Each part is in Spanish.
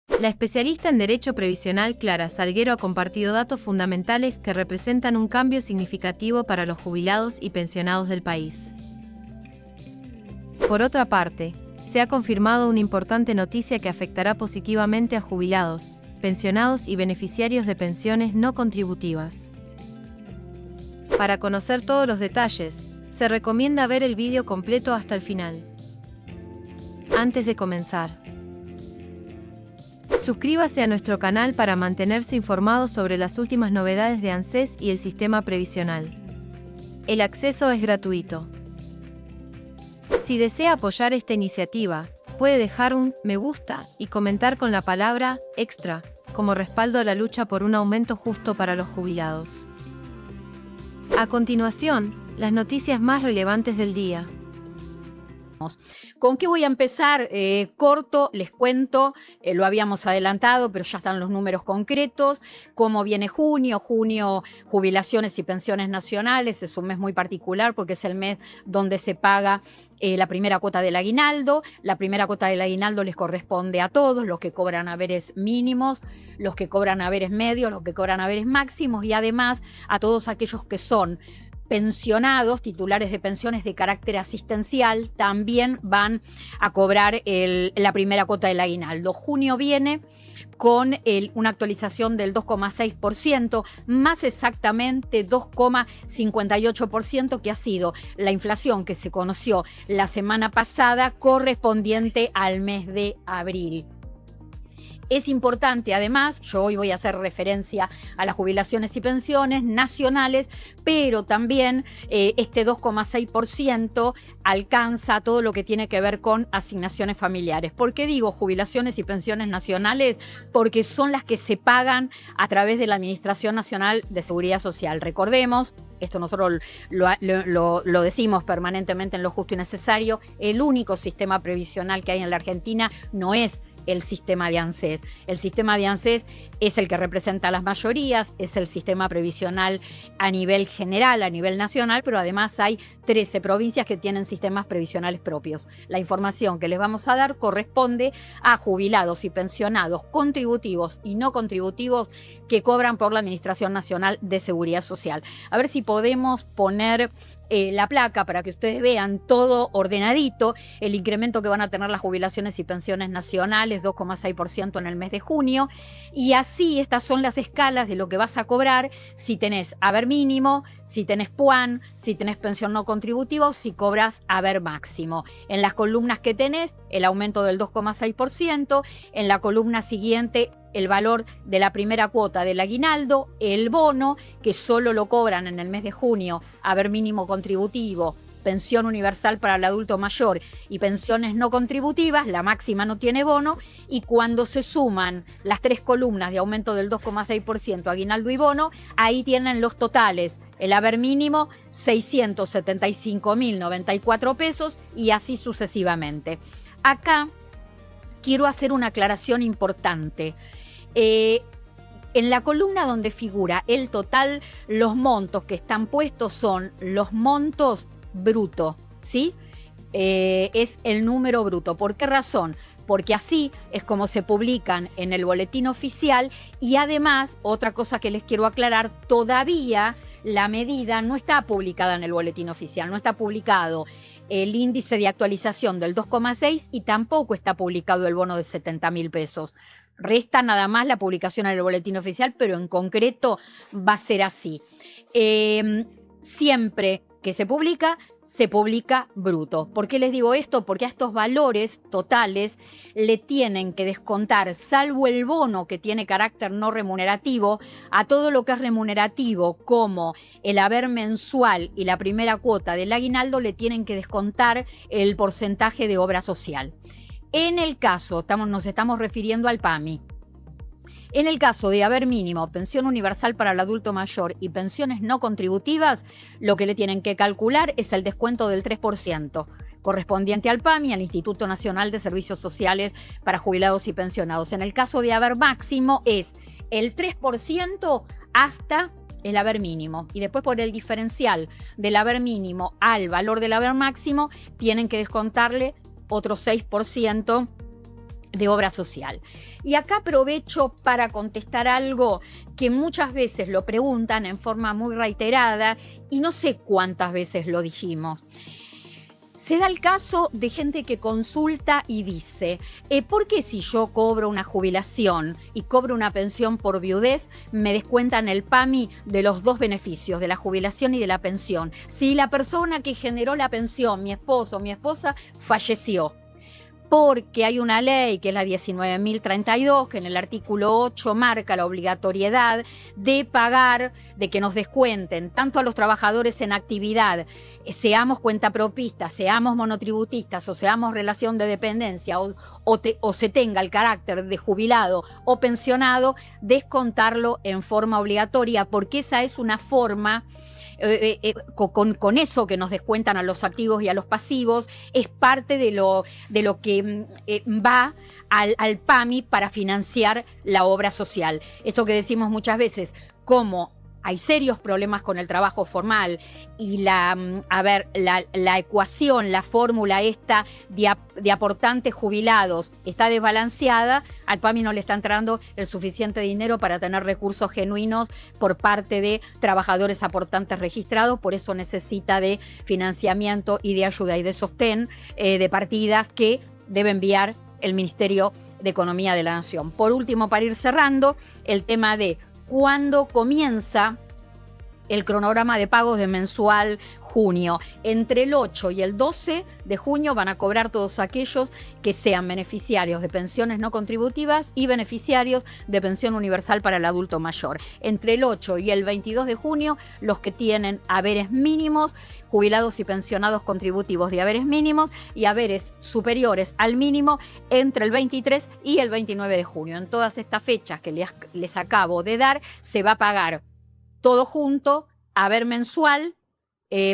La especialista en Derecho Previsional Clara Salguero ha compartido datos fundamentales que representan un cambio significativo para los jubilados y pensionados del país. Por otra parte, se ha confirmado una importante noticia que afectará positivamente a jubilados, pensionados y beneficiarios de pensiones no contributivas. Para conocer todos los detalles, se recomienda ver el vídeo completo hasta el final. Antes de comenzar, suscríbase a nuestro canal para mantenerse informado sobre las últimas novedades de ANSES y el sistema previsional. El acceso es gratuito. Si desea apoyar esta iniciativa, puede dejar un me gusta y comentar con la palabra extra como respaldo a la lucha por un aumento justo para los jubilados. A continuación, las noticias más relevantes del día. ¿Con qué voy a empezar? Corto, les cuento, lo habíamos adelantado, pero ya están los números concretos. ¿Cómo viene junio? Junio, jubilaciones y pensiones nacionales, es un mes muy particular porque es el mes donde se paga la primera cuota del aguinaldo. La primera cuota del aguinaldo les corresponde a todos, los que cobran haberes mínimos, los que cobran haberes medios, los que cobran haberes máximos y además a todos aquellos que son pensionados, titulares de pensiones de carácter asistencial, también van a cobrar la primera cuota del aguinaldo. Junio viene con una actualización del 2,6%, más exactamente 2,58%, que ha sido la inflación que se conoció la semana pasada correspondiente al mes de abril. Es importante, además, yo hoy voy a hacer referencia a las jubilaciones y pensiones nacionales, pero también este 2,6% alcanza todo lo que tiene que ver con asignaciones familiares. ¿Por qué digo jubilaciones y pensiones nacionales? Porque son las que se pagan a través de la Administración Nacional de Seguridad Social. Recordemos, esto nosotros lo decimos permanentemente en Lo Justo y Necesario, el único sistema previsional que hay en la Argentina no es el sistema de ANSES. El sistema de ANSES es el que representa a las mayorías, es el sistema previsional a nivel general, a nivel nacional, pero además hay 13 provincias que tienen sistemas previsionales propios. La información que les vamos a dar corresponde a jubilados y pensionados contributivos y no contributivos que cobran por la Administración Nacional de Seguridad Social. A ver si podemos poner la placa para que ustedes vean todo ordenadito, el incremento que van a tener las jubilaciones y pensiones nacionales, 2,6% en el mes de junio, y así estas son las escalas de lo que vas a cobrar si tenés haber mínimo, si tenés PUAN, si tenés pensión no contributiva o si cobras haber máximo. En las columnas que tenés, el aumento del 2,6%, en la columna siguiente el valor de la primera cuota del aguinaldo, el bono, que solo lo cobran en el mes de junio, haber mínimo contributivo, pensión universal para el adulto mayor y pensiones no contributivas, la máxima no tiene bono, y cuando se suman las tres columnas de aumento del 2,6%, aguinaldo y bono, ahí tienen los totales. El haber mínimo, 675.094 pesos y así sucesivamente. Acá quiero hacer una aclaración importante. En la columna donde figura el total, los montos que están puestos son los montos brutos, ¿sí? Es el número bruto. ¿Por qué razón? Porque así es como se publican en el boletín oficial y además, otra cosa que les quiero aclarar, todavía la medida no está publicada en el boletín oficial, no está publicado el índice de actualización del 2,6 y tampoco está publicado el bono de 70.000 pesos. Resta nada más la publicación en el boletín oficial, pero en concreto va a ser así. Siempre que se publica bruto. ¿Por qué les digo esto? Porque a estos valores totales le tienen que descontar, salvo el bono que tiene carácter no remunerativo, a todo lo que es remunerativo, como el haber mensual y la primera cuota del aguinaldo, le tienen que descontar el porcentaje de obra social. En el caso, nos estamos refiriendo al PAMI. En el caso de haber mínimo, pensión universal para el adulto mayor y pensiones no contributivas, lo que le tienen que calcular es el descuento del 3%, correspondiente al PAMI, al Instituto Nacional de Servicios Sociales para Jubilados y Pensionados. En el caso de haber máximo es el 3% hasta el haber mínimo. Y después por el diferencial del haber mínimo al valor del haber máximo, tienen que descontarle otro 6% de obra social. Y acá aprovecho para contestar algo que muchas veces lo preguntan en forma muy reiterada y no sé cuántas veces lo dijimos. Se da el caso de gente que consulta y dice, ¿por qué si yo cobro una jubilación y cobro una pensión por viudez, me descuentan el PAMI de los dos beneficios, de la jubilación y de la pensión? Si la persona que generó la pensión, mi esposo o mi esposa, falleció. Porque hay una ley, que es la 19.032, que en el artículo 8 marca la obligatoriedad de pagar, de que nos descuenten tanto a los trabajadores en actividad, seamos cuentapropistas, seamos monotributistas o seamos relación de dependencia o se tenga el carácter de jubilado o pensionado, descontarlo en forma obligatoria, porque esa es una forma... con eso que nos descuentan a los activos y a los pasivos, es parte de lo que va al PAMI para financiar la obra social. Esto que decimos muchas veces, como hay serios problemas con el trabajo formal y la ecuación, la fórmula esta de aportantes jubilados está desbalanceada, al PAMI no le está entrando el suficiente dinero para tener recursos genuinos por parte de trabajadores aportantes registrados, por eso necesita de financiamiento y de ayuda y de sostén de partidas que debe enviar el Ministerio de Economía de la Nación. Por último, para ir cerrando, el tema de cuándo comienza el cronograma de pagos de mensual junio. Entre el 8 y el 12 de junio van a cobrar todos aquellos que sean beneficiarios de pensiones no contributivas y beneficiarios de pensión universal para el adulto mayor. Entre el 8 y el 22 de junio, los que tienen haberes mínimos, jubilados y pensionados contributivos de haberes mínimos y haberes superiores al mínimo entre el 23 y el 29 de junio. En todas estas fechas que les acabo de dar, se va a pagar todo junto, haber mensual,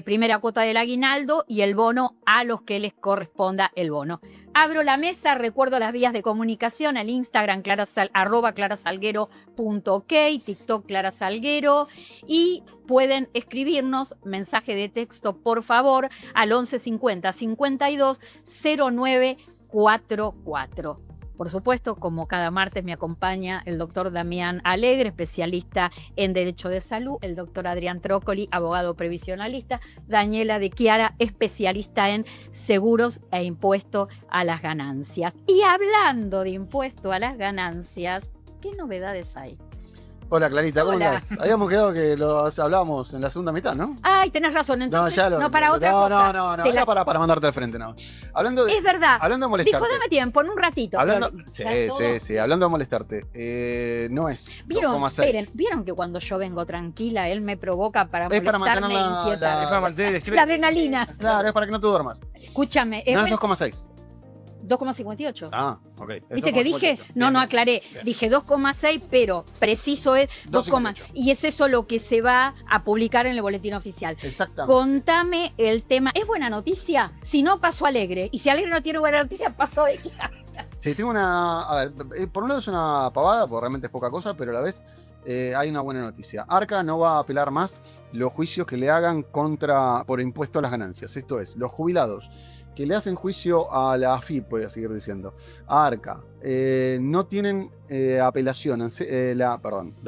primera cuota del aguinaldo y el bono a los que les corresponda el bono. Abro la mesa, recuerdo las vías de comunicación, el Instagram @clarasalguero.ok, TikTok Clara Salguero, y pueden escribirnos mensaje de texto, por favor, al 11 50 52 09 44. Por supuesto, como cada martes me acompaña el doctor Damián Alegre, especialista en Derecho de Salud, el doctor Adrián Trócoli, abogado previsionalista, Daniela de Chiara, especialista en seguros e impuesto a las ganancias. Y hablando de impuesto a las ganancias, ¿qué novedades hay? Hola Clarita, ¿cómo Hola. estás? Habíamos quedado que lo hablábamos en la segunda mitad, ¿no? Ay, tenés razón, entonces para otra no, cosa. No, Te era para mandarte al frente, no. Es verdad. Hablando de molestarte. Dijo, dame tiempo, en un ratito. Sí, hablando de molestarte. No es ¿Vieron? 2,6. Esperen, ¿vieron que cuando yo vengo tranquila, él me provoca para Es para molestarme mantener e inquietar? es para mantener el estrés. La adrenalina. Claro, es para que no te duermas. Escúchame, No es 2,6. 2,58. Ah, ok. ¿Viste que dije? 2,58. No, Bien, aclaré. bien. Dije 2,6, pero preciso es 2, 2,58. y es eso lo que se va a publicar en el boletín oficial. Exactamente. Contame el tema. ¿Es buena noticia? Si no, paso Alegre. Y si Alegre no tiene buena noticia, paso de Sí, tengo una... A ver, por un lado es una pavada, porque realmente es poca cosa, pero a la vez hay una buena noticia. Arca no va a apelar más los juicios que le hagan por impuesto a las ganancias. Esto es, los jubilados que le hacen juicio a la AFIP, voy a seguir diciendo, a Arca, no tienen apelación, la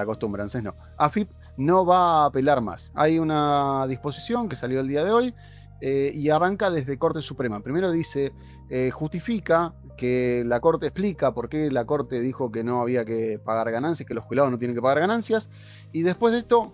costumbre, ANSES no. AFIP no va a apelar más. Hay una disposición que salió el día de hoy y arranca desde Corte Suprema. Primero dice, justifica que la Corte explica por qué la Corte dijo que no había que pagar ganancias, que los jubilados no tienen que pagar ganancias, y después de esto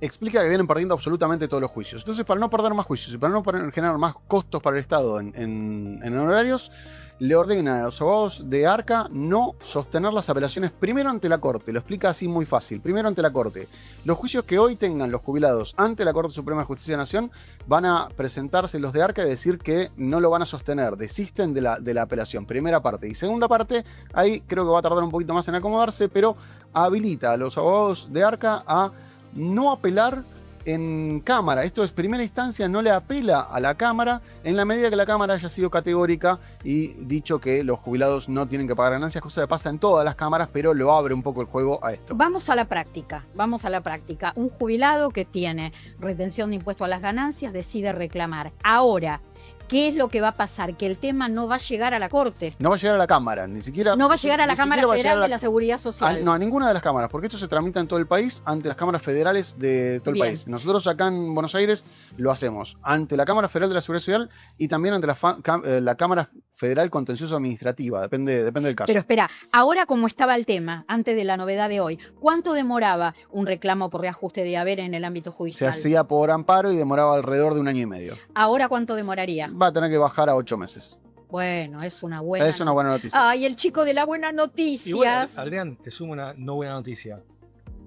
explica que vienen perdiendo absolutamente todos los juicios. Entonces, para no perder más juicios y para no generar más costos para el Estado en honorarios, le ordena a los abogados de Arca no sostener las apelaciones primero ante la Corte. Lo explica así muy fácil. Primero ante la Corte. Los juicios que hoy tengan los jubilados ante la Corte Suprema de Justicia de la Nación van a presentarse los de Arca y decir que no lo van a sostener. Desisten de la apelación. Primera parte. Y segunda parte, ahí creo que va a tardar un poquito más en acomodarse, pero habilita a los abogados de Arca a no apelar en Cámara. Esto es, primera instancia no le apela a la Cámara en la medida que la Cámara haya sido categórica y dicho que los jubilados no tienen que pagar ganancias, cosa que pasa en todas las cámaras, pero lo abre un poco el juego a esto. Vamos a la práctica. Un jubilado que tiene retención de impuesto a las ganancias decide reclamar. Ahora, ¿Qué es lo que va a pasar? Que el tema no va a llegar a la Corte. No va a llegar a la Cámara, ni siquiera. No va a llegar a la ni Cámara siquiera va a Federal llegar a de la Seguridad Social. no, a ninguna de las cámaras, porque esto se tramita en todo el país ante las cámaras federales de todo el Bien. país. Nosotros acá en Buenos Aires lo hacemos ante la Cámara Federal de la Seguridad Social y también ante la Cámara Federal Contencioso Administrativa, depende del caso. Pero espera, ahora como estaba el tema, antes de la novedad de hoy, ¿cuánto demoraba un reclamo por reajuste de haber en el ámbito Se judicial? hacía por amparo y demoraba alrededor de 1 año y medio. ¿Ahora cuánto demoraría? Va a tener que bajar a 8 meses. Bueno, es una buena. Es una buena noticia. Ay, el chico de la buena noticias. Y bueno, Adrián, te sumo una no buena noticia.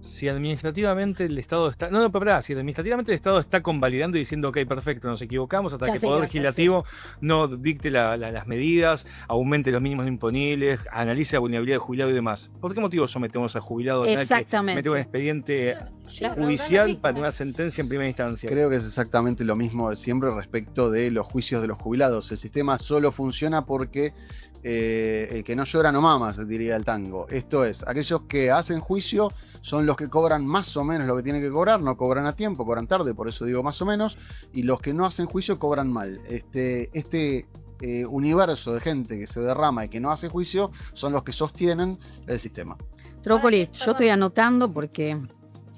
Si administrativamente el Estado está... No, pero pará, si administrativamente el Estado está convalidando y diciendo, ok, perfecto, nos equivocamos, hasta Ya que el sé, Poder ya sé. Legislativo no dicte las medidas, aumente los mínimos imponibles, analice la vulnerabilidad del jubilado y demás. ¿Por qué motivo sometemos al jubilado a tener que Exactamente. meter un expediente Claro, judicial mismo. para una sentencia en primera instancia? Creo que es exactamente lo mismo de siempre respecto de los juicios de los jubilados. El sistema solo funciona porque el que no llora no mama, se diría el tango. Esto es, aquellos que hacen juicio son los que cobran más o menos lo que tienen que cobrar, no cobran a tiempo, cobran tarde, por eso digo más o menos, y los que no hacen juicio cobran mal. Este universo de gente que se derrama y que no hace juicio son los que sostienen el sistema. Trócoli, yo estoy anotando porque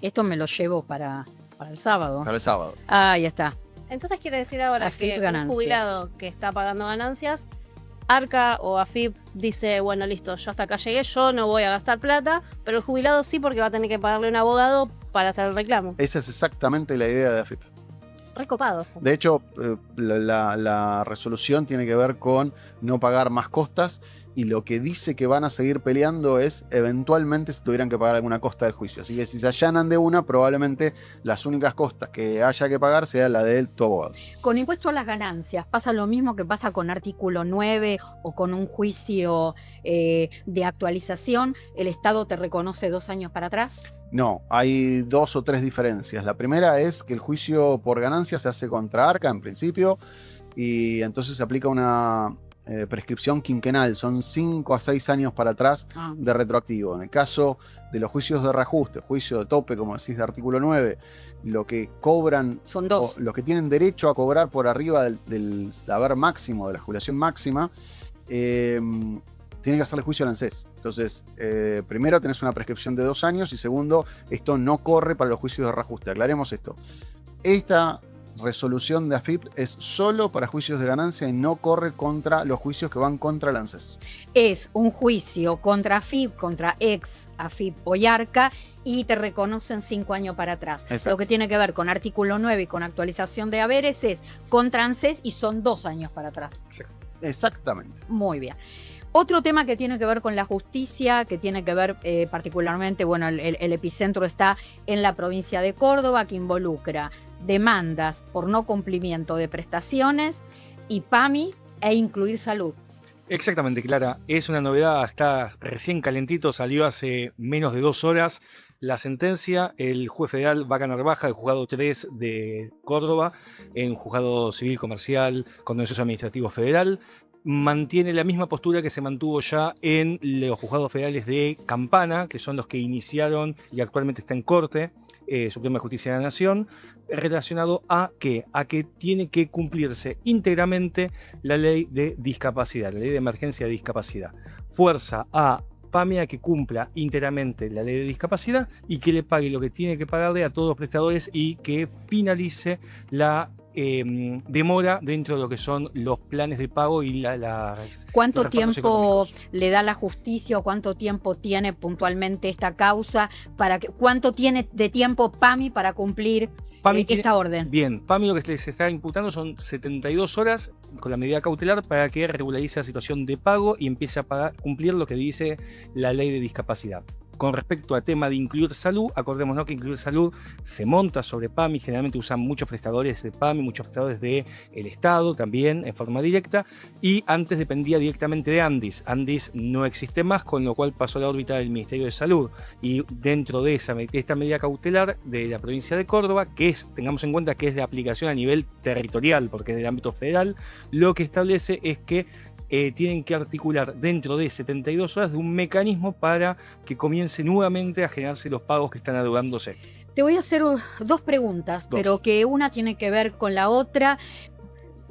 esto me lo llevo para el sábado. Para el sábado. Ahí está. Entonces quiere decir ahora AFIP que ganancias. un jubilado que está pagando ganancias, Arca o AFIP dice, bueno, listo, yo hasta acá llegué, yo no voy a gastar plata, pero el jubilado sí, porque va a tener que pagarle un abogado para hacer el reclamo. Esa es exactamente la idea de AFIP. Recopado. De hecho, la resolución tiene que ver con no pagar más costas y lo que dice que van a seguir peleando es eventualmente si tuvieran que pagar alguna costa del juicio. Así que si se allanan de una, probablemente las únicas costas que haya que pagar sea la de tu abogado. Con impuesto a las ganancias, ¿pasa lo mismo que pasa con artículo 9 o con un juicio de actualización? ¿El Estado te reconoce 2 años para atrás? No, hay 2 o 3 diferencias. La primera es que el juicio por ganancia se hace contra Arca en principio y entonces se aplica una prescripción quinquenal, son 5 a 6 años para atrás de retroactivo. En el caso de los juicios de reajuste, juicio de tope, como decís, de artículo 9, lo que cobran, Son 2. los que tienen derecho a cobrar por arriba del haber máximo, de la jubilación máxima, tienen que hacerle juicio al ANSES. Entonces, primero tenés una prescripción de 2 años y segundo, esto no corre para los juicios de reajuste. Aclaremos esto. Esta resolución de AFIP es solo para juicios de ganancia y no corre contra los juicios que van contra el ANSES. Es un juicio contra AFIP, contra ex AFIP o Arca y te reconocen 5 años para atrás. Exacto. Lo que tiene que ver con artículo 9 y con actualización de haberes es contra ANSES y son 2 años para atrás. Exactamente. Muy bien. Otro tema que tiene que ver con la justicia, que tiene que ver particularmente, bueno, el epicentro está en la provincia de Córdoba, que involucra demandas por no cumplimiento de prestaciones y PAMI e incluir salud. Exactamente, Clara. Es una novedad, está recién calentito, salió hace menos de 2 horas. La sentencia, el juez federal Vaca Narvaja, del juzgado 3 de Córdoba, en juzgado civil comercial contencioso administrativo federal, mantiene la misma postura que se mantuvo ya en los juzgados federales de Campana, que son los que iniciaron y actualmente está en corte, Suprema de Justicia de la Nación, relacionado a que tiene que cumplirse íntegramente la ley de discapacidad, la ley de emergencia de discapacidad. Fuerza a PAMI a que cumpla íntegramente la ley de discapacidad y que le pague lo que tiene que pagarle a todos los prestadores y que finalice la demora dentro de lo que son los planes de pago y ¿Cuánto los repartos tiempo económicos. le da la justicia o cuánto tiempo tiene puntualmente esta causa? ¿Cuánto tiene de tiempo PAMI para cumplir PAMI tiene- esta orden? Bien, PAMI lo que se está imputando son 72 horas con la medida cautelar para que regularice la situación de pago y empiece a cumplir lo que dice la ley de discapacidad. Con respecto al tema de incluir salud, acordémonos que incluir salud se monta sobre PAMI, generalmente usan muchos prestadores de PAMI, muchos prestadores del Estado también en forma directa, y antes dependía directamente de ANDIS. ANDIS no existe más, con lo cual pasó a la órbita del Ministerio de Salud. Y dentro de esta medida cautelar de la provincia de Córdoba, que tengamos en cuenta que es de aplicación a nivel territorial, porque es del ámbito federal, lo que establece es que tienen que articular dentro de 72 horas de un mecanismo para que comience nuevamente a generarse los pagos que están adeudándose. Te voy a hacer 2 preguntas, pero que una tiene que ver con la otra.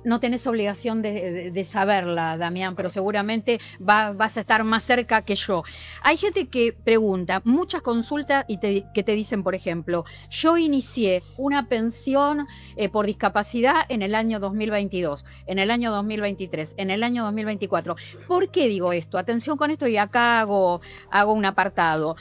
no tenés obligación de saberla, Damián, pero seguramente vas a estar más cerca que yo. Hay gente que pregunta, muchas consultas que te dicen, por ejemplo, yo inicié una pensión por discapacidad en el año 2022, en el año 2023, en el año 2024. ¿Por qué digo esto? Atención con esto y acá hago un apartado.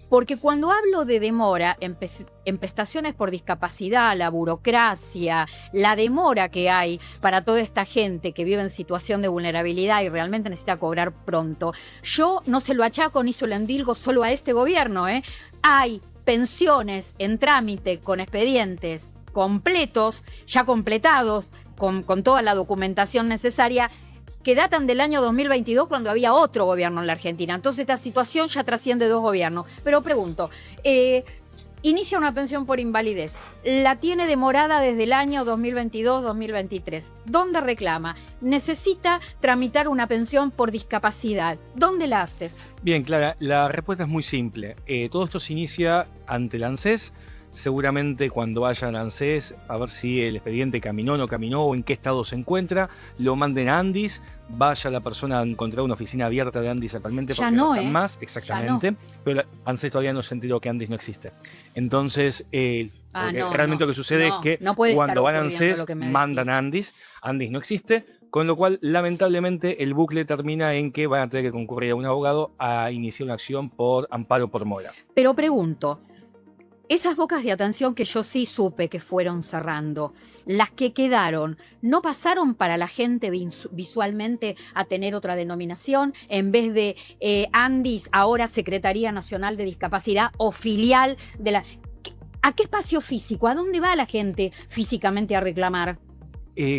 Porque cuando hablo de demora en prestaciones por discapacidad, la burocracia, la demora que hay para toda esta gente que vive en situación de vulnerabilidad y realmente necesita cobrar pronto, yo no se lo achaco ni se lo endilgo solo a este gobierno. Hay pensiones en trámite con expedientes completos, ya completados, con toda la documentación necesaria, que datan del año 2022 cuando había otro gobierno en la Argentina. Entonces esta situación ya trasciende 2 gobiernos. Pero pregunto, inicia una pensión por invalidez, la tiene demorada desde el año 2022-2023. ¿Dónde reclama? Necesita tramitar una pensión por discapacidad. ¿Dónde la hace? Bien, Clara, la respuesta es muy simple. Todo esto se inicia ante el ANSES. Seguramente cuando vayan a ANSES, a ver si el expediente caminó o no caminó o en qué estado se encuentra, lo manden a Andis, vaya la persona a encontrar una oficina abierta de Andis actualmente Ya porque no, están más, exactamente, pero ANSES todavía no se enteró que Andis no existe. Entonces, realmente lo que sucede es que cuando van a ANSES mandan a Andis no existe, con lo cual lamentablemente el bucle termina en que van a tener que concurrir a un abogado a iniciar una acción por amparo por mora. Pero pregunto, esas bocas de atención que yo sí supe que fueron cerrando, las que quedaron, ¿no pasaron para la gente visualmente a tener otra denominación? En vez de Andis, ahora Secretaría Nacional de Discapacidad o filial de la... ¿A qué espacio físico? ¿A dónde va la gente físicamente a reclamar?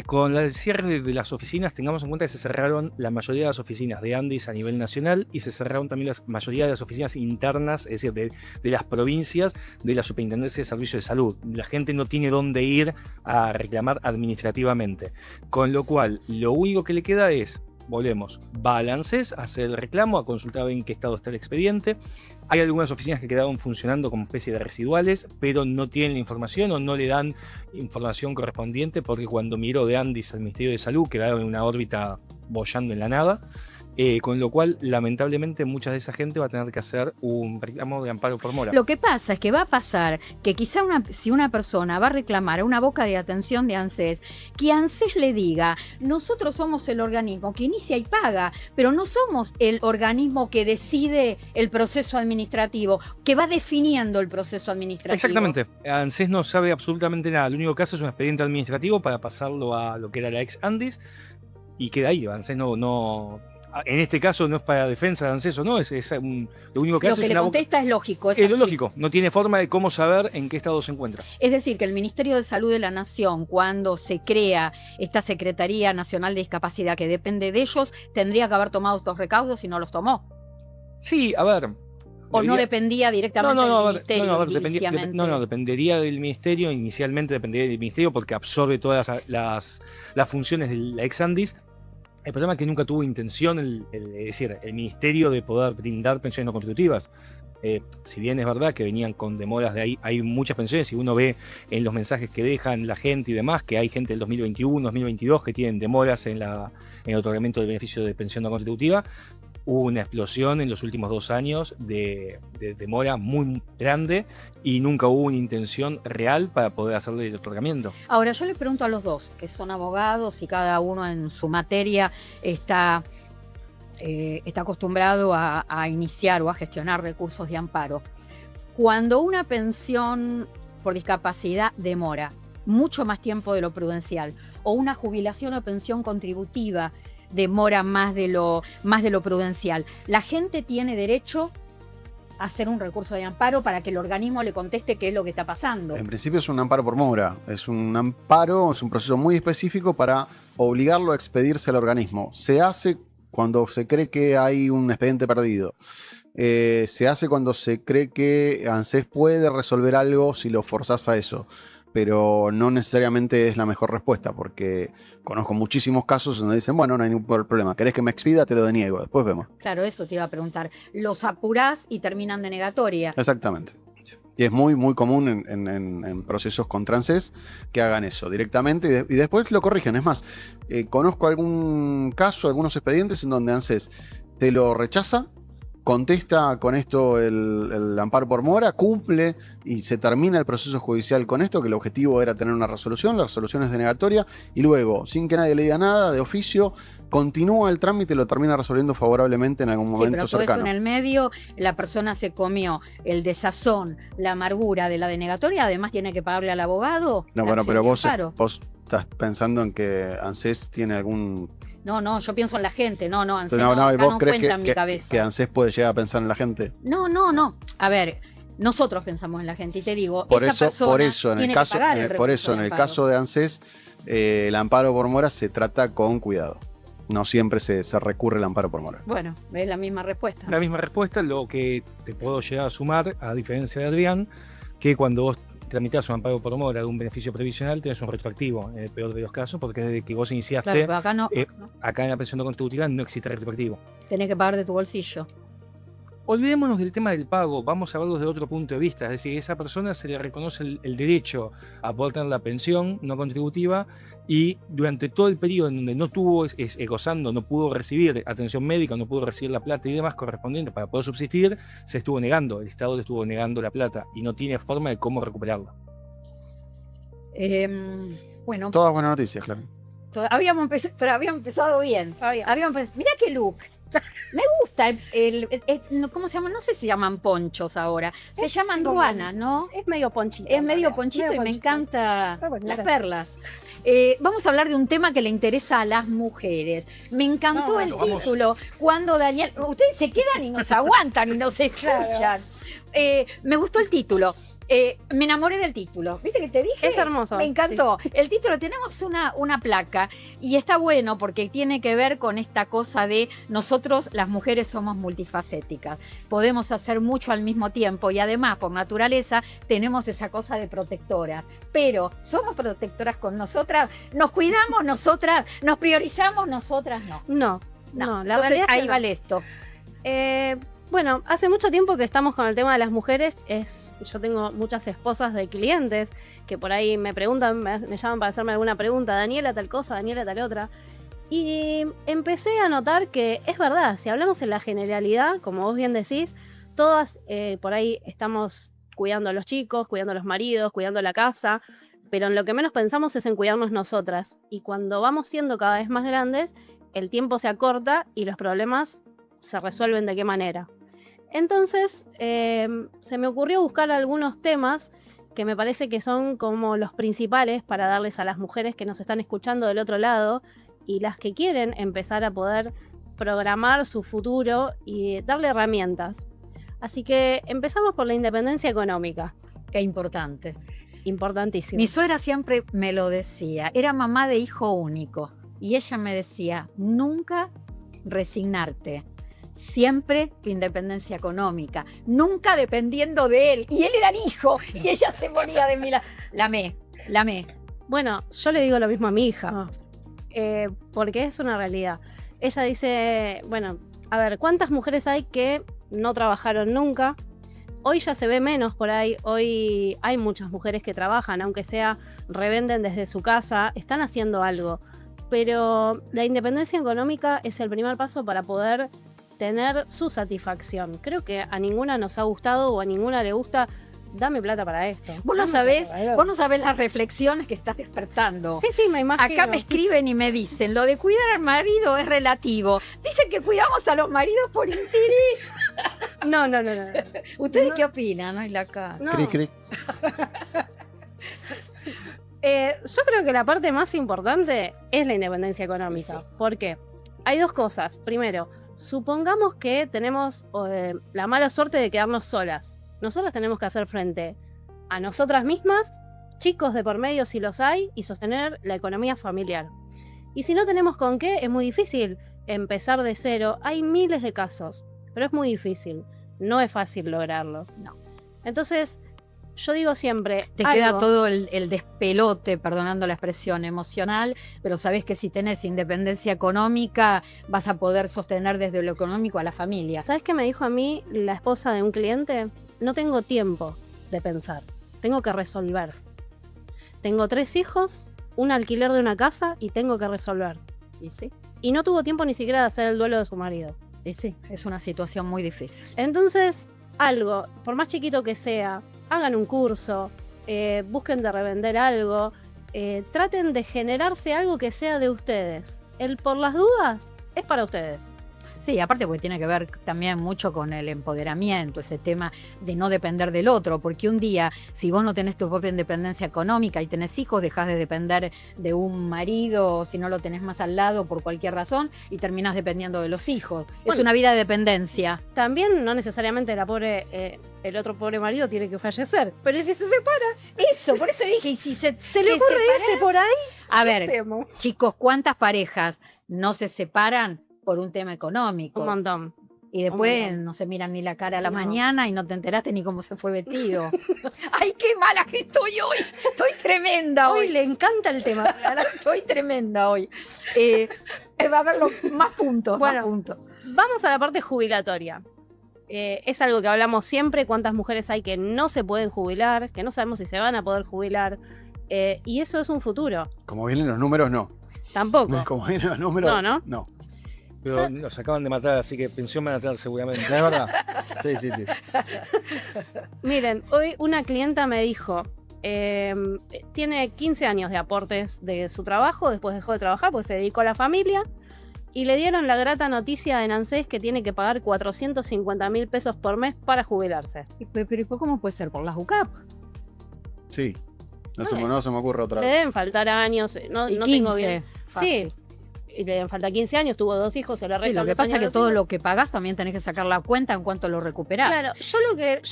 Con el cierre de las oficinas, tengamos en cuenta que se cerraron la mayoría de las oficinas de Andis a nivel nacional y se cerraron también la mayoría de las oficinas internas, es decir, de las provincias de la Superintendencia de Servicios de Salud. La gente no tiene dónde ir a reclamar administrativamente. Con lo cual, lo único que le queda es, volvemos, va al ANSES a hacer el reclamo, a consultar en qué estado está el expediente. Hay algunas oficinas que quedaron funcionando como especie de residuales, pero no tienen la información o no le dan información correspondiente porque cuando miró de Andis al Ministerio de Salud quedaron en una órbita boyando en la nada. Con lo cual, lamentablemente, mucha de esa gente va a tener que hacer un reclamo de amparo por mora. Lo que pasa es que va a pasar que quizá si una persona va a reclamar a una boca de atención de ANSES, que ANSES le diga, nosotros somos el organismo que inicia y paga, pero no somos el organismo que decide el proceso administrativo, que va definiendo el proceso administrativo. Exactamente. ANSES no sabe absolutamente nada. Lo único que hace es un expediente administrativo para pasarlo a lo que era la ex Andis y queda ahí. ANSES no en este caso no es para defensa de ANSES o no, lo único que hace es le contesta es lógico, es lo lógico, no tiene forma de cómo saber en qué estado se encuentra. Es decir, que el Ministerio de Salud de la Nación, cuando se crea esta Secretaría Nacional de Discapacidad que depende de ellos, tendría que haber tomado estos recaudos y no los tomó. Sí, a ver. ¿O no dependía directamente del Ministerio? Dependería del Ministerio, inicialmente dependería del Ministerio porque absorbe todas las funciones de la ex Andis. El problema es que nunca tuvo intención, es decir, el Ministerio de poder brindar pensiones no contributivas. Si bien es verdad que venían con demoras de ahí, hay muchas pensiones y uno ve en los mensajes que dejan la gente y demás que hay gente del 2021, 2022 que tienen demoras en el otorgamiento del beneficio de pensión no contributiva. Hubo una explosión en los últimos 2 años de demora muy grande y nunca hubo una intención real para poder hacerle el otorgamiento. Ahora, yo le pregunto a los dos, que son abogados y cada uno en su materia está acostumbrado a iniciar o a gestionar recursos de amparo. Cuando una pensión por discapacidad demora mucho más tiempo de lo prudencial o una jubilación o pensión contributiva demora más de lo prudencial, la gente tiene derecho a hacer un recurso de amparo para que el organismo le conteste qué es lo que está pasando. En principio es un amparo por mora, es un amparo, es un proceso muy específico para obligarlo a expedirse al organismo. Se hace cuando se cree que hay un expediente perdido. Se hace cuando se cree que ANSES puede resolver algo si lo forzás a eso. Pero no necesariamente es la mejor respuesta, porque conozco muchísimos casos donde dicen, bueno, no hay ningún problema, ¿querés que me expida? Te lo deniego, después vemos. Claro, eso te iba a preguntar. Los apurás y terminan denegatoria. Exactamente. Y es muy, muy común en procesos con ANSES que hagan eso directamente y después lo corrigen. Es más, conozco algún caso, algunos expedientes en donde ANSES te lo rechaza, contesta con esto el amparo por mora, cumple y se termina el proceso judicial con esto, que el objetivo era tener una resolución, la resolución es denegatoria, y luego, sin que nadie le diga nada, de oficio, continúa el trámite y lo termina resolviendo favorablemente en algún momento pero todo cercano. esto en el medio, la persona se comió el desazón, la amargura de la denegatoria, además tiene que pagarle al abogado. No, la bueno, pero acción de vos estás pensando en que ANSES tiene algún... No, yo pienso en la gente, ANSES No, acá ¿vos no crees cuenta en mi cabeza. que ANSES puede llegar a pensar en la gente? No. A ver, nosotros pensamos en la gente y te digo, Por esa eso, persona en el tiene caso, que pagar el por recurso eso, en de el amparo. caso de ANSES, el amparo por mora se trata con cuidado. No siempre se recurre al amparo por mora. Bueno, es la misma respuesta. La misma respuesta, lo que te puedo llegar a sumar, a diferencia de Adrián, que cuando vos tramitas un amparo por mora de un beneficio previsional, tenés un retroactivo, en el peor de los casos, porque desde que vos iniciaste, Claro, pero acá no, acá en la pensión no contributiva no existe retroactivo. tenés que pagar de tu bolsillo. Olvidémonos del tema del pago, vamos a verlo desde otro punto de vista, es decir, a esa persona se le reconoce el derecho a poder tener la pensión no contributiva y durante todo el periodo en donde no estuvo gozando, no pudo recibir atención médica, no pudo recibir la plata y demás correspondiente para poder subsistir, se estuvo negando, el Estado le estuvo negando la plata y no tiene forma de cómo recuperarla. Bueno, Todas buenas noticias, claro. habíamos empezado bien. Mirá qué look. Me gusta ¿cómo se llaman? No sé si se llaman ponchos ahora. Se llaman ruanas, ¿no? Es medio ponchito. Es medio ponchito y me encanta Está bueno, las gracias. perlas. Vamos a hablar de un tema que le interesa a las mujeres. Me encantó el vamos. título. Cuando Daniel... Ustedes se quedan y nos aguantan y nos escuchan. Me gustó el título. Me enamoré del título. ¿Viste que te dije? Es hermoso. Me encantó. El título, tenemos una placa y está bueno porque tiene que ver con esta cosa de nosotros las mujeres somos multifacéticas. Podemos hacer mucho al mismo tiempo y además por naturaleza tenemos esa cosa de protectoras. Pero somos protectoras con nosotras, nos cuidamos nosotras, nos priorizamos nosotras, no. No, la Entonces, realidad es que ahí no. vale esto. Bueno, hace mucho tiempo que estamos con el tema de las mujeres. Yo tengo muchas esposas de clientes que por ahí me preguntan, me llaman para hacerme alguna pregunta. Daniela tal cosa, Daniela tal otra. Y empecé a notar que es verdad, si hablamos en la generalidad, como vos bien decís, todas por ahí estamos cuidando a los chicos, cuidando a los maridos, cuidando la casa, pero en lo que menos pensamos es en cuidarnos nosotras. Y cuando vamos siendo cada vez más grandes, el tiempo se acorta y los problemas se resuelven de qué manera. Entonces, se me ocurrió buscar algunos temas que me parece que son como los principales para darles a las mujeres que nos están escuchando del otro lado y las que quieren empezar a poder programar su futuro y darle herramientas. Así que empezamos por la independencia económica. Qué importante. Importantísimo. Mi suegra siempre me lo decía. Era mamá de hijo único. Y ella me decía, nunca resignarte. Siempre tu independencia económica. Nunca dependiendo de él. Y él era el hijo. Y ella se ponía de mí. La amé. Bueno, yo le digo lo mismo a mi hija. Porque es una realidad. Ella dice, bueno, a ver, ¿cuántas mujeres hay que no trabajaron nunca? Hoy ya se ve menos por ahí. Hoy hay muchas mujeres que trabajan, aunque sea revenden desde su casa, están haciendo algo. Pero la independencia económica es el primer paso para poder tener su satisfacción. Creo que a ninguna nos ha gustado o a ninguna le gusta, dame plata para esto. Vos no sabés las reflexiones que estás despertando. Sí, me imagino. Acá me escriben y me dicen, lo de cuidar al marido es relativo. Dicen que cuidamos a los maridos por interés. No. ¿Ustedes qué opinan? Ay, la cara. No. Cric, cric. Yo creo que la parte más importante es la independencia económica. Sí. ¿Por qué? Hay dos cosas. Primero, supongamos que tenemos la mala suerte de quedarnos solas. Nosotras tenemos que hacer frente a nosotras mismas, chicos de por medio si los hay, y sostener la economía familiar. Y si no tenemos con qué, es muy difícil empezar de cero. Hay miles de casos, pero es muy difícil. No es fácil lograrlo. No. Entonces, yo digo siempre... Te queda todo el despelote, perdonando la expresión, emocional, pero sabés que si tenés independencia económica vas a poder sostener desde lo económico a la familia. ¿Sabes qué me dijo a mí la esposa de un cliente? No tengo tiempo. de pensar. Tengo que resolver. Tengo 3 hijos, un alquiler de una casa y tengo que resolver. Y sí, Y no tuvo tiempo ni siquiera de hacer el duelo de su marido. y sí, es una situación muy difícil. Entonces, algo, por más chiquito que sea, hagan un curso, busquen de revender algo, traten de generarse algo que sea de ustedes. El por las dudas es para ustedes. Sí, aparte porque tiene que ver también mucho con el empoderamiento, ese tema de no depender del otro, porque un día, si vos no tenés tu propia independencia económica y tenés hijos, dejás de depender de un marido, si no lo tenés más al lado por cualquier razón, y terminás dependiendo de los hijos. Es Bueno. una vida de dependencia. También no necesariamente el otro pobre marido tiene que fallecer, pero si se separa, Eso, por eso dije, y si se le te ocurre separás? irse por ahí, A ¿qué ver, hacemos? chicos, ¿cuántas parejas no se separan por un tema económico? Un montón. Y después montón. no se miran ni la cara a la No. mañana y no te enteraste ni cómo se fue vestido. ¡Ay, qué mala que estoy hoy! Estoy tremenda hoy. Hoy le encanta el tema. Estoy tremenda hoy. Va a haber más puntos. Bueno. Más puntos. Vamos a la parte jubilatoria. Es algo que hablamos siempre, cuántas mujeres hay que no se pueden jubilar, que no sabemos si se van a poder jubilar. Y eso es un futuro. Como vienen los números, no. Tampoco. Como vienen los números, No, ¿no? no. Pero nos acaban de matar, así que pensión van a tener seguramente. Es verdad. Sí, sí, sí. Miren, hoy una clienta me dijo, tiene 15 años de aportes de su trabajo, después dejó de trabajar porque se dedicó a la familia, y le dieron la grata noticia de ANSES que tiene que pagar 450.000 pesos por mes para jubilarse. Pero ¿cómo puede ser? ¿Por las UCAP? Sí. No, Ay. no se me ocurre otra Le vez. deben faltar años, no, Y no 15. tengo bien. Fácil. Sí, y le deben faltar 15 años, tuvo 2 hijos, se le Sí, restan lo que los pasa años es que a los todo hijos. lo que pagás también tenés que sacar la cuenta en cuanto lo recuperás. Claro, yo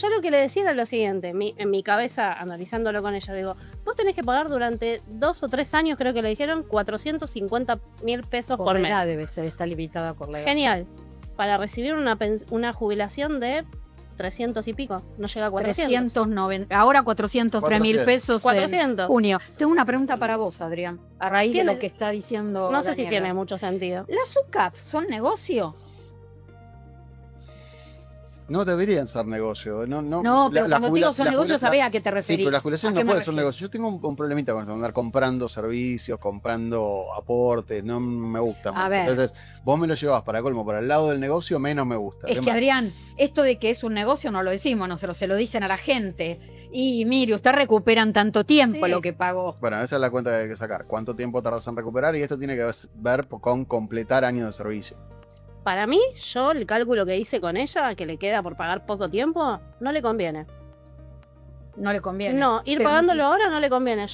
lo que le decía era lo siguiente, en mi cabeza, analizándolo con ella, digo, vos tenés que pagar durante 2 o 3 años, creo que le dijeron, 450.000 pesos por la edad mes. debe ser, está limitada por la edad. Genial. Para recibir una jubilación de 300 y pico, no llega a 400. 390, ahora 403.000 pesos 400. en junio. Tengo una pregunta para vos, Adrián, a raíz de ¿Tiene- lo que está diciendo No sé si Daniela. tiene mucho sentido. ¿Las UCAP son negocio? No deberían ser negocio. No, No, pero cuando digo son negocios, sabés sabés a qué te referís. Sí, pero la jubilación ¿A no qué me puede ser un refiero? negocio. Yo tengo un problemita con esto, andar comprando servicios, comprando aportes, no me gusta mucho. ver. Entonces, vos me lo llevas para colmo, para el lado del negocio, menos me gusta. Es que, Además, Adrián, esto de que es un negocio no lo decimos nosotros, se lo dicen a la gente. Y mire, usted recupera en tanto tiempo Sí. lo que pagó. Bueno, esa es la cuenta que hay que sacar. ¿Cuánto tiempo tardas en recuperar? Y esto tiene que ver con completar años de servicio. Para mí, yo el cálculo que hice con ella, que le queda por pagar poco tiempo, no le conviene. No le conviene. No, ir Pero pagándolo ahora no le conviene.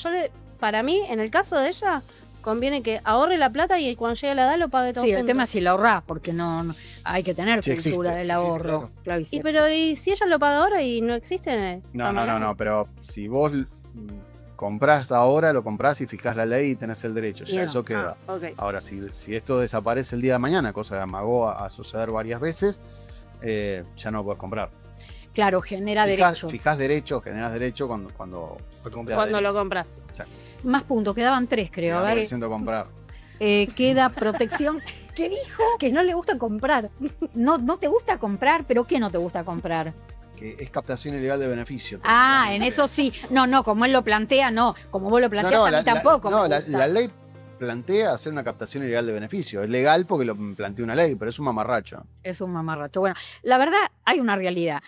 Para mí, en el caso de ella, conviene que ahorre la plata y cuando llegue la edad lo pague todo Sí, el junto. tema es si la ahorrás, porque no hay que tener Sí cultura existe. del Sí, ahorro. claro. Claro, y sí ¿Y si ella lo paga ahora y no existe? No, pero si vos comprás ahora, lo comprás y fijás la ley y tenés el derecho, ya eso queda. Ok. Ahora, si esto desaparece el día de mañana, cosa que amagó a suceder varias veces, ya no puedes comprar. Claro, genera Fijás- derecho. Fijás derecho, generás derecho cuando Cuando lo compras. Más puntos, quedaban 3, creo. A ver, diciendo comprar. queda protección. ¿Qué dijo? Que no le gusta comprar. No te gusta comprar, pero ¿qué no te gusta comprar? Que es captación ilegal de beneficio. Ah, en eso sí. No, como él lo plantea, no. Como vos lo planteas, a mí tampoco me gusta. la ley plantea hacer una captación ilegal de beneficio. Es legal porque lo plantea una ley, pero es un mamarracho. Es un mamarracho. Bueno, la verdad, hay una realidad.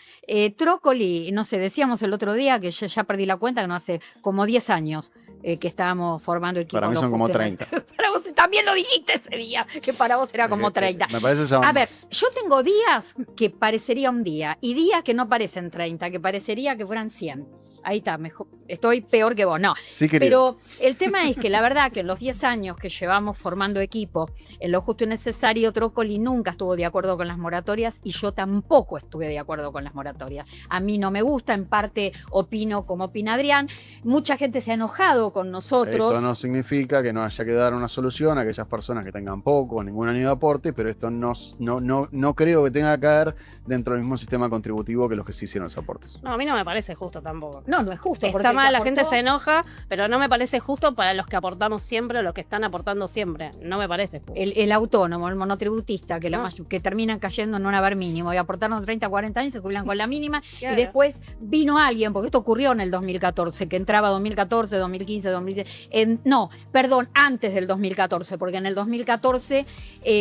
Trócoli, no sé, decíamos el otro día que ya perdí la cuenta, que no hace como 10 años que estábamos formando equipo. Para mí son como 30. Para vos también lo dijiste ese día, que para vos era como 30. Me parece esa A ver, yo tengo días que parecería un día y días que no parecen 30, que parecería que fueran 100. Ahí está, mejor, estoy peor que vos. No, Sí, querido. pero el tema es que la verdad que en los 10 años que llevamos formando equipo, en lo justo y necesario, Trócoli nunca estuvo de acuerdo con las moratorias y yo tampoco estuve de acuerdo con las moratorias. A mí no me gusta, en parte opino como opina Adrián. Mucha gente se ha enojado con nosotros. Esto no significa que no haya que dar una solución a aquellas personas que tengan poco o ningún año de aporte, pero esto no creo que tenga que caer dentro del mismo sistema contributivo que los que sí hicieron los aportes. No, a mí no me parece justo tampoco. No es justo. porque Está el que mal, la aportó- gente se enoja, pero no me parece justo para los que aportamos siempre o los que están aportando siempre. No me parece justo. El autónomo, el monotributista, que, No. que termina terminan cayendo en un haber mínimo y aportaron 30, 40 años y se jubilan con la mínima. Claro. Y después vino alguien, porque esto ocurrió en el 2014, que entraba 2014, 2015, 2016. No, perdón, antes del 2014, porque en el 2014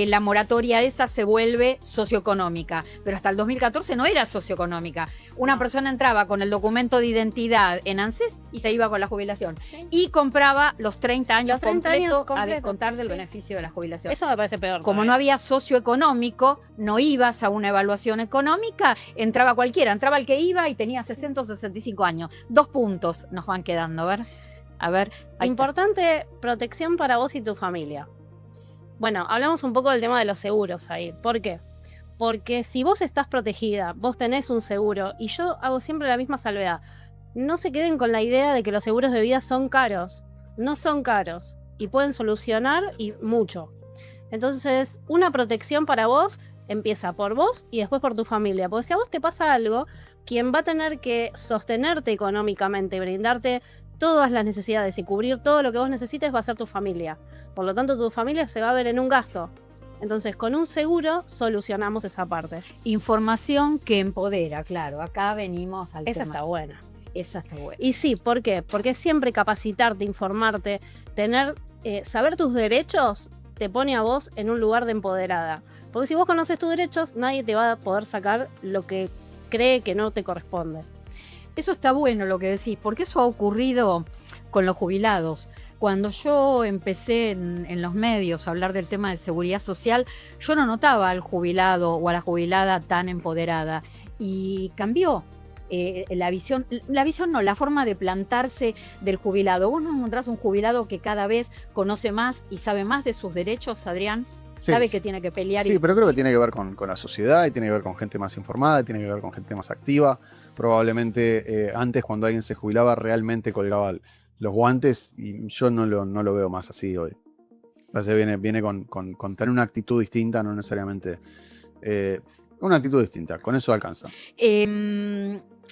la moratoria esa se vuelve socioeconómica, pero hasta el 2014 no era socioeconómica. Una persona entraba con el documento de identidad en ANSES y se iba con la jubilación. Sí. Y compraba los 30 años, Los 30 años completos a completos, descontar del sí. beneficio de la jubilación. Eso me parece peor. Como no todavía. había socioeconómico, no ibas a una evaluación económica, entraba cualquiera, entraba el que iba y tenía 60 o 65 años. 2 puntos nos van quedando, a ver. Ahí está. Importante protección para vos y tu familia. Bueno, hablamos un poco del tema de los seguros ahí. ¿Por qué? Porque si vos estás protegida, vos tenés un seguro, y yo hago siempre la misma salvedad, no se queden con la idea de que los seguros de vida son caros. No son caros y pueden solucionar y mucho. Entonces, una protección para vos empieza por vos y después por tu familia. Porque si a vos te pasa algo, quien va a tener que sostenerte económicamente, brindarte todas las necesidades y cubrir todo lo que vos necesites va a ser tu familia. Por lo tanto, tu familia se va a ver en un gasto. Entonces, con un seguro solucionamos esa parte. Información que empodera, claro. Acá venimos al Esa tema. está buena. Esa está buena. Y sí, ¿por qué? Porque siempre capacitarte, informarte, saber tus derechos te pone a vos en un lugar de empoderada. Porque si vos conoces tus derechos, nadie te va a poder sacar lo que cree que no te corresponde. Eso está bueno lo que decís, porque eso ha ocurrido con los jubilados. Cuando yo empecé en los medios a hablar del tema de seguridad social, yo no notaba al jubilado o a la jubilada tan empoderada. Y cambió la forma de plantarse del jubilado. ¿Vos no encontrás un jubilado que cada vez conoce más y sabe más de sus derechos, Adrián? Sí, Sabe que tiene que pelear. Sí, pero creo que tiene que ver con la sociedad y tiene que ver con gente más informada, y tiene que ver con gente más activa. Probablemente antes, cuando alguien se jubilaba, realmente colgaba los guantes, y yo no lo veo más así hoy. Viene con tener una actitud distinta, no necesariamente una actitud distinta, con eso alcanza.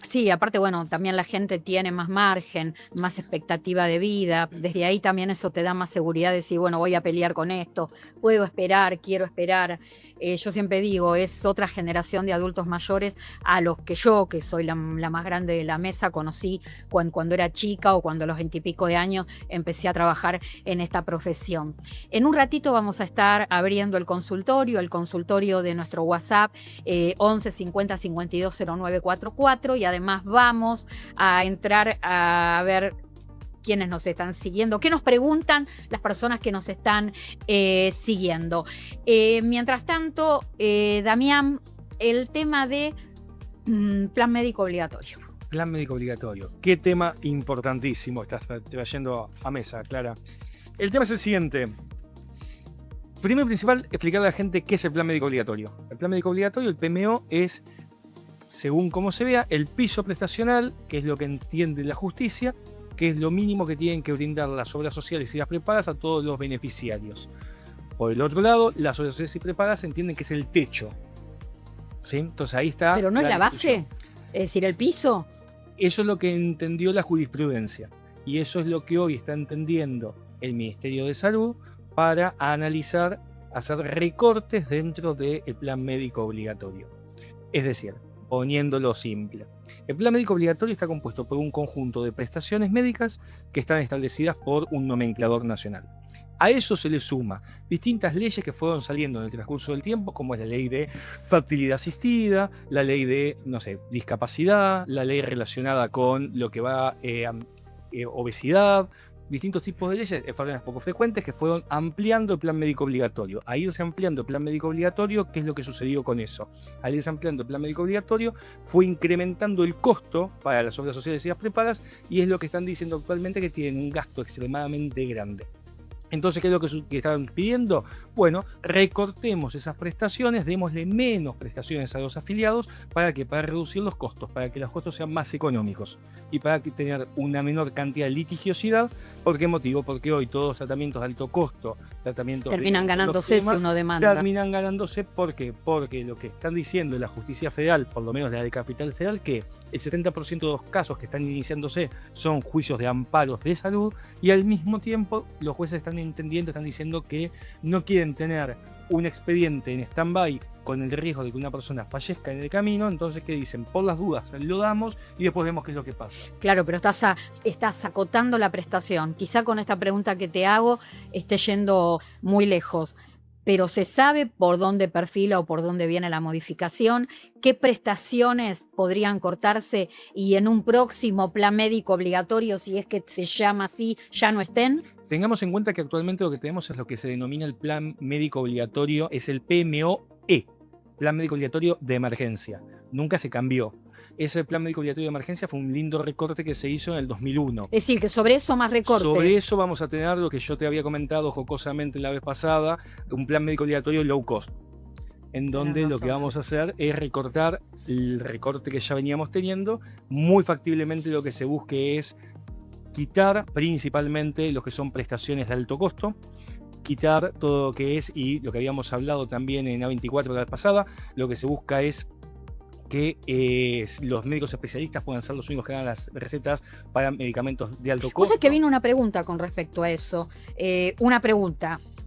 Sí, aparte, bueno, también la gente tiene más margen, más expectativa de vida. Desde ahí también eso te da más seguridad de decir, bueno, voy a pelear con esto, puedo esperar, quiero esperar. Yo siempre digo, es otra generación de adultos mayores a los que yo, que soy la más grande de la mesa, conocí cuando era chica o cuando a los 20 y pico de años empecé a trabajar en esta profesión. En un ratito vamos a estar abriendo el consultorio de nuestro WhatsApp 11 50 52 09 44, y además vamos a entrar a ver quiénes nos están siguiendo, qué nos preguntan las personas que nos están siguiendo. Mientras tanto, Damián, el tema de plan médico obligatorio. Plan médico obligatorio. Qué tema importantísimo estás trayendo a mesa, Clara. El tema es el siguiente. Primero y principal, explicarle a la gente qué es el plan médico obligatorio. El plan médico obligatorio, el PMO, es, según cómo se vea, el piso prestacional, que es lo que entiende la justicia, que es lo mínimo que tienen que brindar las obras sociales y las prepagas a todos los beneficiarios. Por el otro lado, las obras sociales y prepagas entienden que es el techo. ¿Sí? Entonces ahí está. Pero no es la base, es decir, el piso. Eso es lo que entendió la jurisprudencia. Y eso es lo que hoy está entendiendo el Ministerio de Salud para analizar, hacer recortes dentro del plan médico obligatorio. Es decir, poniéndolo simple, el plan médico obligatorio está compuesto por un conjunto de prestaciones médicas que están establecidas por un nomenclador nacional. A eso se le suma distintas leyes que fueron saliendo en el transcurso del tiempo, como es la ley de fertilidad asistida, la ley de, discapacidad, la ley relacionada con lo que va obesidad, distintos tipos de leyes, enfermedades poco frecuentes, que fueron ampliando el plan médico obligatorio. A irse ampliando el plan médico obligatorio, ¿qué es lo que sucedió con eso? Al irse ampliando el plan médico obligatorio, fue incrementando el costo para las obras sociales y las prepagas, y es lo que están diciendo actualmente, que tienen un gasto extremadamente grande. Entonces, ¿qué es lo que están pidiendo? Bueno, recortemos esas prestaciones, démosle menos prestaciones a los afiliados para reducir los costos, para que los costos sean más económicos y para tener una menor cantidad de litigiosidad. ¿Por qué motivo? Porque hoy todos los tratamientos de alto costo, tratamientos terminan ganándose si uno demanda. Terminan ganándose, ¿por qué? Porque lo que están diciendo la justicia federal, por lo menos la de Capital Federal, que el 70% de los casos que están iniciándose son juicios de amparos de salud, y al mismo tiempo los jueces están diciendo que no quieren tener un expediente en stand-by con el riesgo de que una persona fallezca en el camino. Entonces, ¿qué dicen? Por las dudas lo damos y después vemos qué es lo que pasa. Claro, pero estás acotando la prestación. Quizá con esta pregunta que te hago esté yendo muy lejos. Pero se sabe por dónde perfila o por dónde viene la modificación, qué prestaciones podrían cortarse y en un próximo plan médico obligatorio, si es que se llama así, ya no estén. Tengamos en cuenta que actualmente lo que tenemos es lo que se denomina el plan médico obligatorio, es el PMOE, plan médico obligatorio de emergencia. Nunca se cambió. Ese plan médico obligatorio de emergencia fue un lindo recorte que se hizo en el 2001. Es decir, que sobre eso más recorte. Sobre eso vamos a tener lo que yo te había comentado jocosamente la vez pasada, un plan médico obligatorio low cost, en donde lo que vamos a hacer es recortar el recorte que ya veníamos teniendo. Muy factiblemente lo que se busque es quitar principalmente lo que son prestaciones de alto costo, quitar todo lo que es, y lo que habíamos hablado también en A24 la vez pasada, lo que se busca es que los médicos especialistas puedan ser los únicos que hagan las recetas para medicamentos de alto costo. O sea que vino una pregunta con respecto a eso.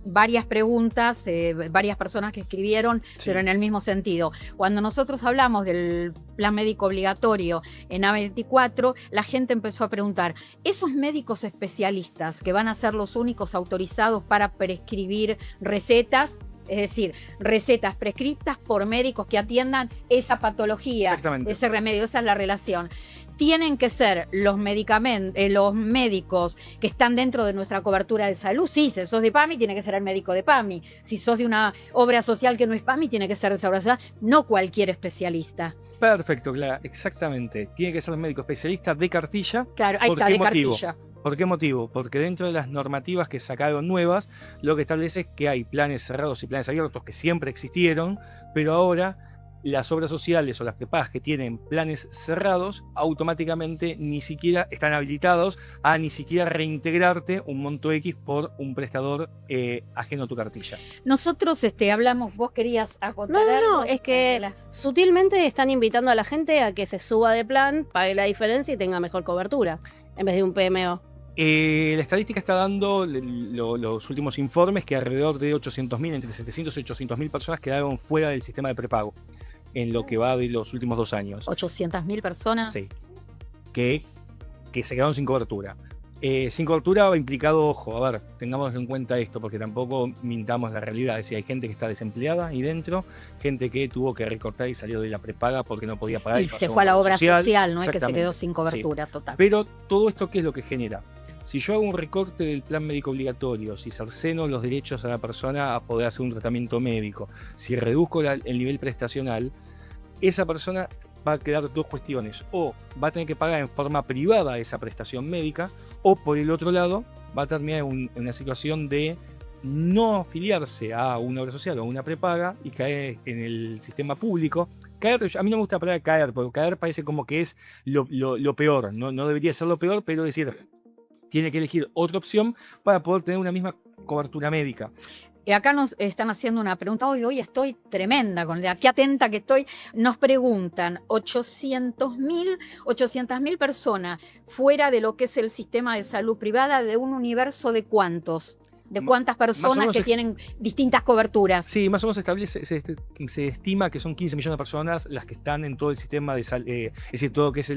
Varias preguntas, varias personas que escribieron, Sí. pero en el mismo sentido. Cuando nosotros hablamos del plan médico obligatorio en A24, la gente empezó a preguntar, ¿esos médicos especialistas que van a ser los únicos autorizados para prescribir recetas? Es decir, recetas prescritas por médicos que atiendan esa patología, Exactamente. ese remedio, esa es la relación. Tienen que ser los médicos que están dentro de nuestra cobertura de salud. Sí, si sos de PAMI, tiene que ser el médico de PAMI. Si sos de una obra social que no es PAMI, tiene que ser de esa obra social. No cualquier especialista. Perfecto, Clara, exactamente. Tiene que ser el médico especialista de cartilla. Claro, ahí ¿Por está, qué de motivo? cartilla. ¿Por qué motivo? Porque dentro de las normativas que sacaron nuevas, lo que establece es que hay planes cerrados y planes abiertos que siempre existieron, pero ahora las obras sociales o las prepagas que tienen planes cerrados automáticamente ni siquiera están habilitados a ni siquiera reintegrarte un monto X por un prestador ajeno a tu cartilla. Nosotros hablamos, vos querías acotar No, algo. es que sutilmente están invitando a la gente a que se suba de plan, pague la diferencia y tenga mejor cobertura, en vez de un PMO. La estadística está dando los últimos informes que alrededor de 800.000, entre 700 y 800.000 personas quedaron fuera del sistema de prepago en lo que va de los últimos 2 años. 800.000 personas. Sí. Que se quedaron sin cobertura. Sin cobertura va implicado, ojo, a ver, tengamos en cuenta esto, porque tampoco mintamos la realidad. Es decir, hay gente que está desempleada ahí dentro, gente que tuvo que recortar y salió de la prepaga porque no podía pagar. Y pasó se fue a la obra social, no es que se Exactamente. quedó sin cobertura total. Pero todo esto, ¿qué es lo que genera? Si yo hago un recorte del plan médico obligatorio, si cerceno los derechos a la persona a poder hacer un tratamiento médico, si reduzco el nivel prestacional, esa persona va a quedar dos cuestiones. O va a tener que pagar en forma privada esa prestación médica, o por el otro lado va a terminar en una situación de no afiliarse a una obra social o a una prepaga y caer en el sistema público. Caer, a mí no me gusta la palabra caer, porque caer parece como que es lo peor. No debería ser lo peor, pero es decir, tiene que elegir otra opción para poder tener una misma cobertura médica. Y acá nos están haciendo una pregunta. Hoy estoy tremenda, qué atenta que estoy. Nos preguntan, 800.000 personas fuera de lo que es el sistema de salud privada, ¿de un universo de cuántos? ¿De cuántas personas que tienen distintas coberturas? Sí, más o menos se estima que son 15 millones de personas las que están en todo el sistema de salud, es decir, todo lo que es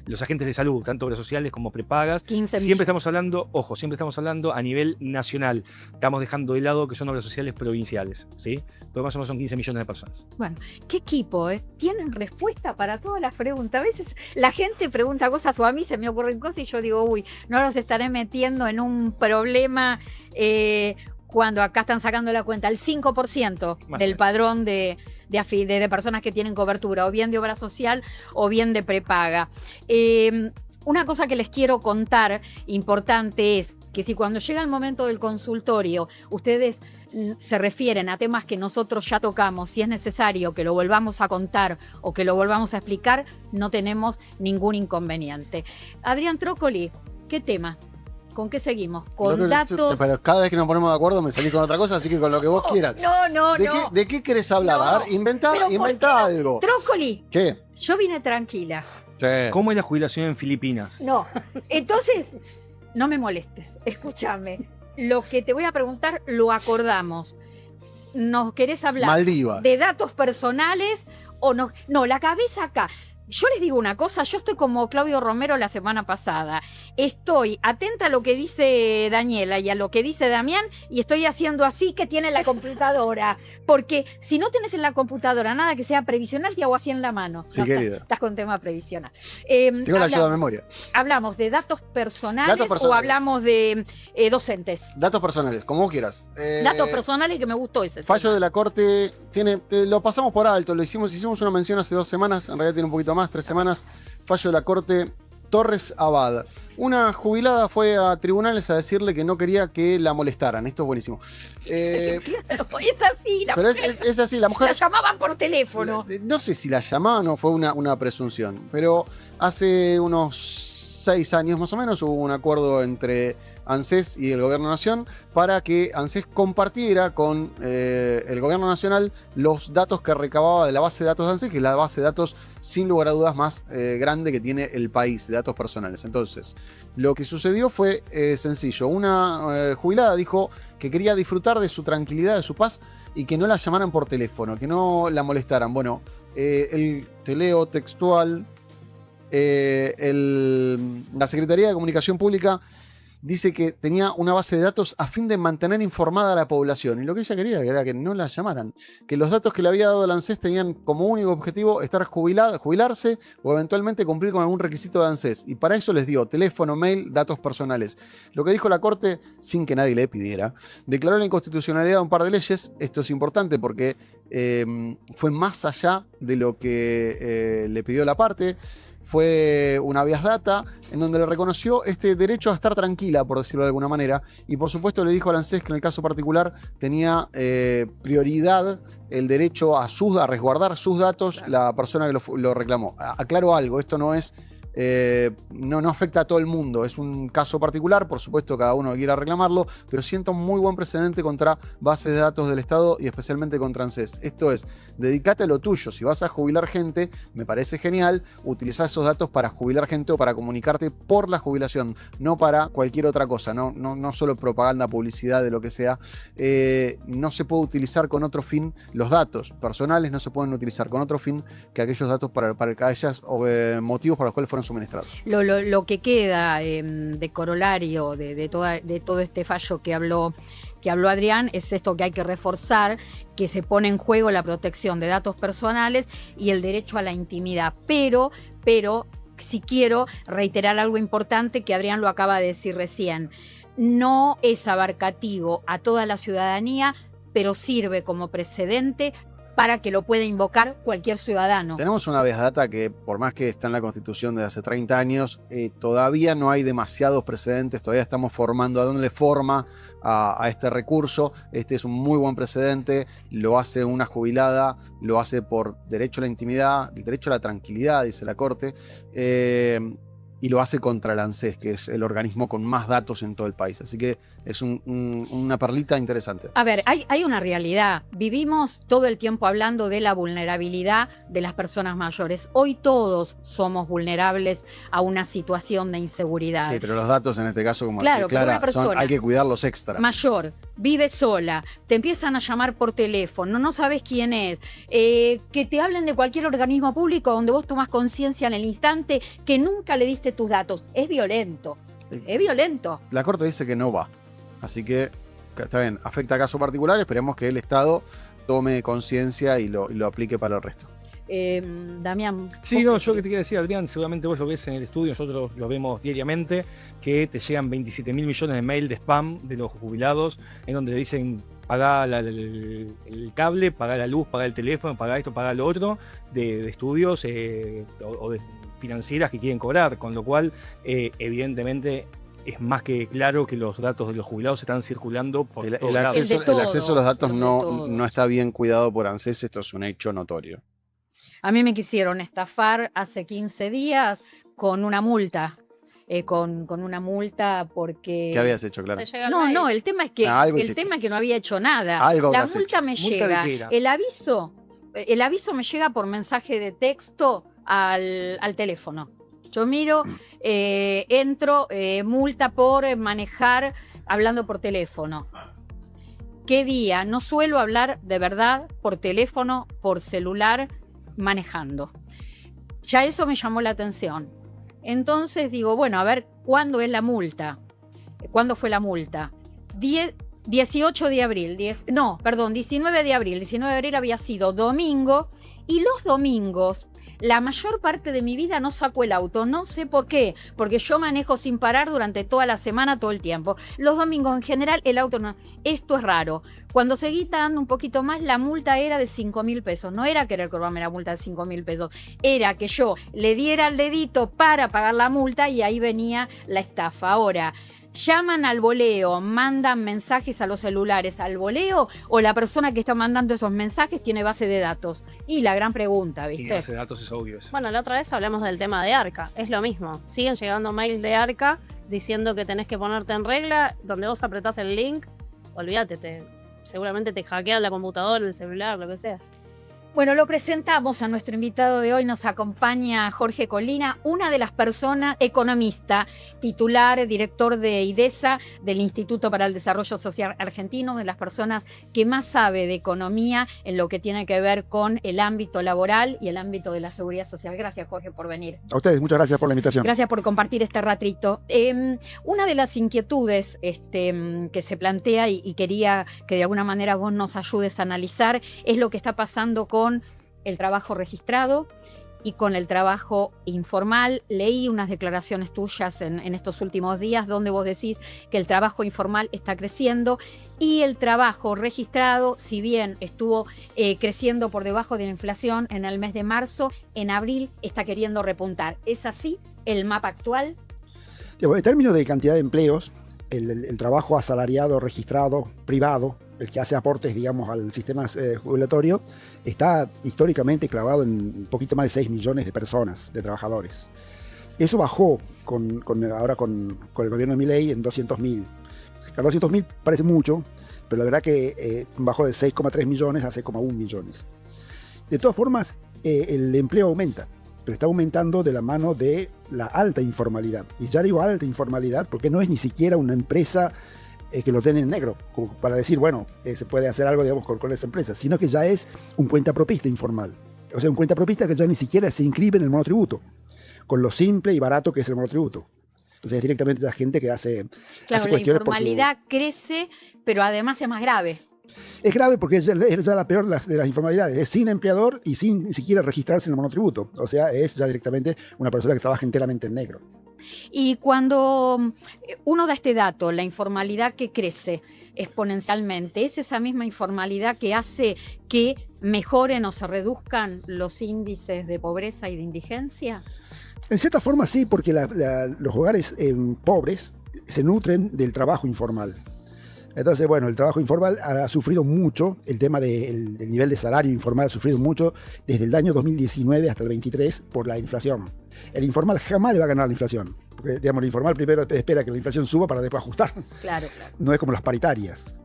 los agentes de salud, tanto obras sociales como prepagas. 15 siempre estamos hablando, ojo, siempre estamos hablando a nivel nacional. Estamos dejando de lado que son obras sociales provinciales, ¿sí? Pero más o menos son 15 millones de personas. Bueno, ¿qué equipo? ¿Tienen respuesta para todas las preguntas? A veces la gente pregunta cosas o a mí se me ocurren cosas y yo digo, no los estaré metiendo en un problema cuando acá están sacando la cuenta. El 5% del padrón de personas que tienen cobertura, o bien de obra social o bien de prepaga. Una cosa que les quiero contar importante es que si cuando llega el momento del consultorio ustedes se refieren a temas que nosotros ya tocamos, si es necesario que lo volvamos a contar o que lo volvamos a explicar, no tenemos ningún inconveniente. Adrián Trócoli, ¿qué tema? ¿Con qué seguimos? Con datos. Pero cada vez que nos ponemos de acuerdo me salís con otra cosa, así que con lo que vos quieras. No. ¿De qué querés hablar? No. A ver, inventá algo. Trócoli, ¿Qué? yo vine tranquila. Sí. ¿Cómo es la jubilación en Filipinas? No. Entonces, no me molestes. Escúchame. Lo que te voy a preguntar lo acordamos. nos querés hablar Maldivas. de datos personales o no. No, la cabeza acá. Yo les digo una cosa, yo estoy como Claudio Romero la semana pasada. Estoy atenta a lo que dice Daniela y a lo que dice Damián y estoy haciendo así que tiene la computadora. Porque si no tenés en la computadora nada que sea previsional, te hago así en la mano. Sí, No, querida. estás con tema previsional. Tengo la ayuda de memoria. ¿Hablamos de datos personales, Datos personales. o hablamos de docentes? Datos personales, como vos quieras. Datos personales, que me gustó ese. Fallo tema. de la Corte, lo pasamos por alto, hicimos una mención hace 2 semanas, en realidad tiene un poquito más, 3 semanas. Fallo de la Corte, Torres Abad. Una jubilada fue a tribunales a decirle que no quería que la molestaran. Esto es buenísimo. Claro, es así, la Pero mujer, es así, la mujer... la llamaban por teléfono. No sé si la llamaban o fue una presunción, pero hace unos 6 años más o menos hubo un acuerdo entre ANSES y el Gobierno Nación para que ANSES compartiera con el Gobierno Nacional los datos que recababa de la base de datos de ANSES, que es la base de datos sin lugar a dudas más grande que tiene el país, de datos personales. Entonces, lo que sucedió fue sencillo. Una jubilada dijo que quería disfrutar de su tranquilidad, de su paz, y que no la llamaran por teléfono, que no la molestaran. Bueno, te leo textual. La Secretaría de Comunicación Pública dice que tenía una base de datos a fin de mantener informada a la población. Y lo que ella quería era que no la llamaran. Que los datos que le había dado el ANSES tenían como único objetivo estar jubilarse o eventualmente cumplir con algún requisito de ANSES. Y para eso les dio teléfono, mail, datos personales. Lo que dijo la Corte, sin que nadie le pidiera, declaró la inconstitucionalidad de un par de leyes. Esto es importante porque fue más allá de lo que le pidió la parte. Fue una habeas data en donde le reconoció este derecho a estar tranquila, por decirlo de alguna manera, y por supuesto le dijo al ANSES que en el caso particular tenía prioridad el derecho a resguardar sus datos la persona que lo reclamó. Aclaro algo, esto no es... no afecta a todo el mundo, es un caso particular, por supuesto cada uno quiera reclamarlo, pero sienta un muy buen precedente contra bases de datos del Estado y especialmente contra ANSES. Esto es, dedicate a lo tuyo. Si vas a jubilar gente, me parece genial utilizar esos datos para jubilar gente o para comunicarte por la jubilación, no para cualquier otra cosa, no solo propaganda, publicidad, de lo que sea. No se puede utilizar con otro fin, los datos personales no se pueden utilizar con otro fin que aquellos datos para aquellos motivos para los cuales fueron suministrados. Lo que queda de corolario de todo este fallo que habló Adrián es esto, que hay que reforzar, que se pone en juego la protección de datos personales y el derecho a la intimidad. Pero si quiero reiterar algo importante que Adrián lo acaba de decir recién, no es abarcativo a toda la ciudadanía, pero sirve como precedente para que lo pueda invocar cualquier ciudadano. Tenemos una habeas data que, por más que está en la Constitución desde hace 30 años, todavía no hay demasiados precedentes, todavía estamos formando a dándole forma a este recurso. Este es un muy buen precedente, lo hace una jubilada, lo hace por derecho a la intimidad, el derecho a la tranquilidad, dice la Corte, y lo hace contra el ANSES, que es el organismo con más datos en todo el país. Así que es una perlita interesante. A ver, hay una realidad. Vivimos todo el tiempo hablando de la vulnerabilidad de las personas mayores. Hoy todos somos vulnerables a una situación de inseguridad. Sí, pero los datos en este caso, como Claro, decía Clara, una persona hay que cuidarlos extra. Mayor, vive sola, te empiezan a llamar por teléfono, no sabes quién es, que te hablen de cualquier organismo público donde vos tomás conciencia en el instante que nunca le diste tus datos. Es violento. Es violento. La Corte dice que no va. Así que, está bien, afecta a casos particulares, esperemos que el Estado tome conciencia y lo aplique para el resto. Damián. Sí, no, yo que te quiero decir, Adrián, seguramente vos lo ves en el estudio, nosotros lo vemos diariamente, que te llegan 27.000 millones de mails de spam de los jubilados, en donde dicen pagá el cable, pagá la luz, pagá el teléfono, pagá esto, pagá lo otro, de estudios o de financieras que quieren cobrar, con lo cual, evidentemente, es más que claro que los datos de los jubilados están circulando por todos lados. El acceso a los datos no está bien cuidado por ANSES, esto es un hecho notorio. A mí me quisieron estafar hace 15 días con una multa. Con una multa porque... ¿Qué habías hecho, Clara? No, el tema es que no había hecho nada. La multa me llega. El aviso me llega por mensaje de texto al teléfono. Yo miro, entro, multa por manejar hablando por teléfono. qué día. No suelo hablar de verdad por teléfono, por celular, manejando. Ya eso me llamó la atención. Entonces digo, bueno, a ver, ¿cuándo es la multa? ¿Cuándo fue la multa? 18 de abril, 19 de abril. 19 de abril había sido domingo, y los domingos, la mayor parte de mi vida no saco el auto. No sé por qué, porque yo manejo sin parar durante toda la semana, todo el tiempo. Los domingos en general el auto no. Esto es raro. Cuando seguí dando un poquito más, la multa era de 5.000 pesos. No era querer cobrarme la multa de 5.000 pesos. Era que yo le diera el dedito para pagar la multa y ahí venía la estafa. Ahora, ¿llaman al boleo, mandan mensajes a los celulares al boleo, o la persona que está mandando esos mensajes tiene base de datos? Y la gran pregunta, ¿viste? Tiene base de datos, es obvio eso. Bueno, la otra vez hablamos del tema de Arca. Es lo mismo. Siguen llegando mails de Arca diciendo que tenés que ponerte en regla. Donde vos apretás el link, olvídate, seguramente te hackean la computadora, el celular, lo que sea. Bueno, lo presentamos a nuestro invitado de hoy. Nos acompaña Jorge Colina, una de las personas, economista, titular, director de IDESA, del Instituto para el Desarrollo Social Argentino, de las personas que más sabe de economía en lo que tiene que ver con el ámbito laboral y el ámbito de la seguridad social. Gracias, Jorge, por venir. A ustedes, muchas gracias por la invitación. Gracias por compartir este ratito. Una de las inquietudes que se plantea y quería que de alguna manera vos nos ayudes a analizar es lo que está pasando con el trabajo registrado y con el trabajo informal. Leí unas declaraciones tuyas en estos últimos días donde vos decís que el trabajo informal está creciendo y el trabajo registrado, si bien estuvo creciendo por debajo de la inflación en el mes de marzo, en abril está queriendo repuntar. ¿Es así el mapa actual? En términos de cantidad de empleos, el trabajo asalariado registrado privado, el que hace aportes, digamos, al sistema jubilatorio, está históricamente clavado en un poquito más de 6 millones de personas, de trabajadores. Eso bajó ahora con el gobierno de Milei en 200.000. Claro, 200.000 parece mucho, pero la verdad que bajó de 6,3 millones a 6,1 millones. De todas formas, el empleo aumenta, pero está aumentando de la mano de la alta informalidad. Y ya digo alta informalidad porque no es ni siquiera una empresa que lo tiene en negro, como para decir, bueno, se puede hacer algo, digamos, con esa empresa, sino que ya es un cuentapropista informal. O sea, un cuentapropista que ya ni siquiera se inscribe en el monotributo, con lo simple y barato que es el monotributo. Entonces es directamente la gente que hace Claro, la informalidad crece, pero además es más grave. Es grave porque es ya la peor de las informalidades. Es sin empleador y sin ni siquiera registrarse en el monotributo. O sea, es ya directamente una persona que trabaja enteramente en negro. Y cuando uno da este dato, la informalidad que crece exponencialmente, ¿es esa misma informalidad que hace que mejoren o se reduzcan los índices de pobreza y de indigencia? En cierta forma sí, porque los hogares pobres se nutren del trabajo informal. Entonces, bueno, el trabajo informal ha sufrido mucho, el tema del nivel de salario informal ha sufrido mucho desde el año 2019 hasta el 23 por la inflación. El informal jamás le va a ganar la inflación, porque digamos, el informal primero espera que la inflación suba para después ajustar. Claro, claro. No es como las paritarias.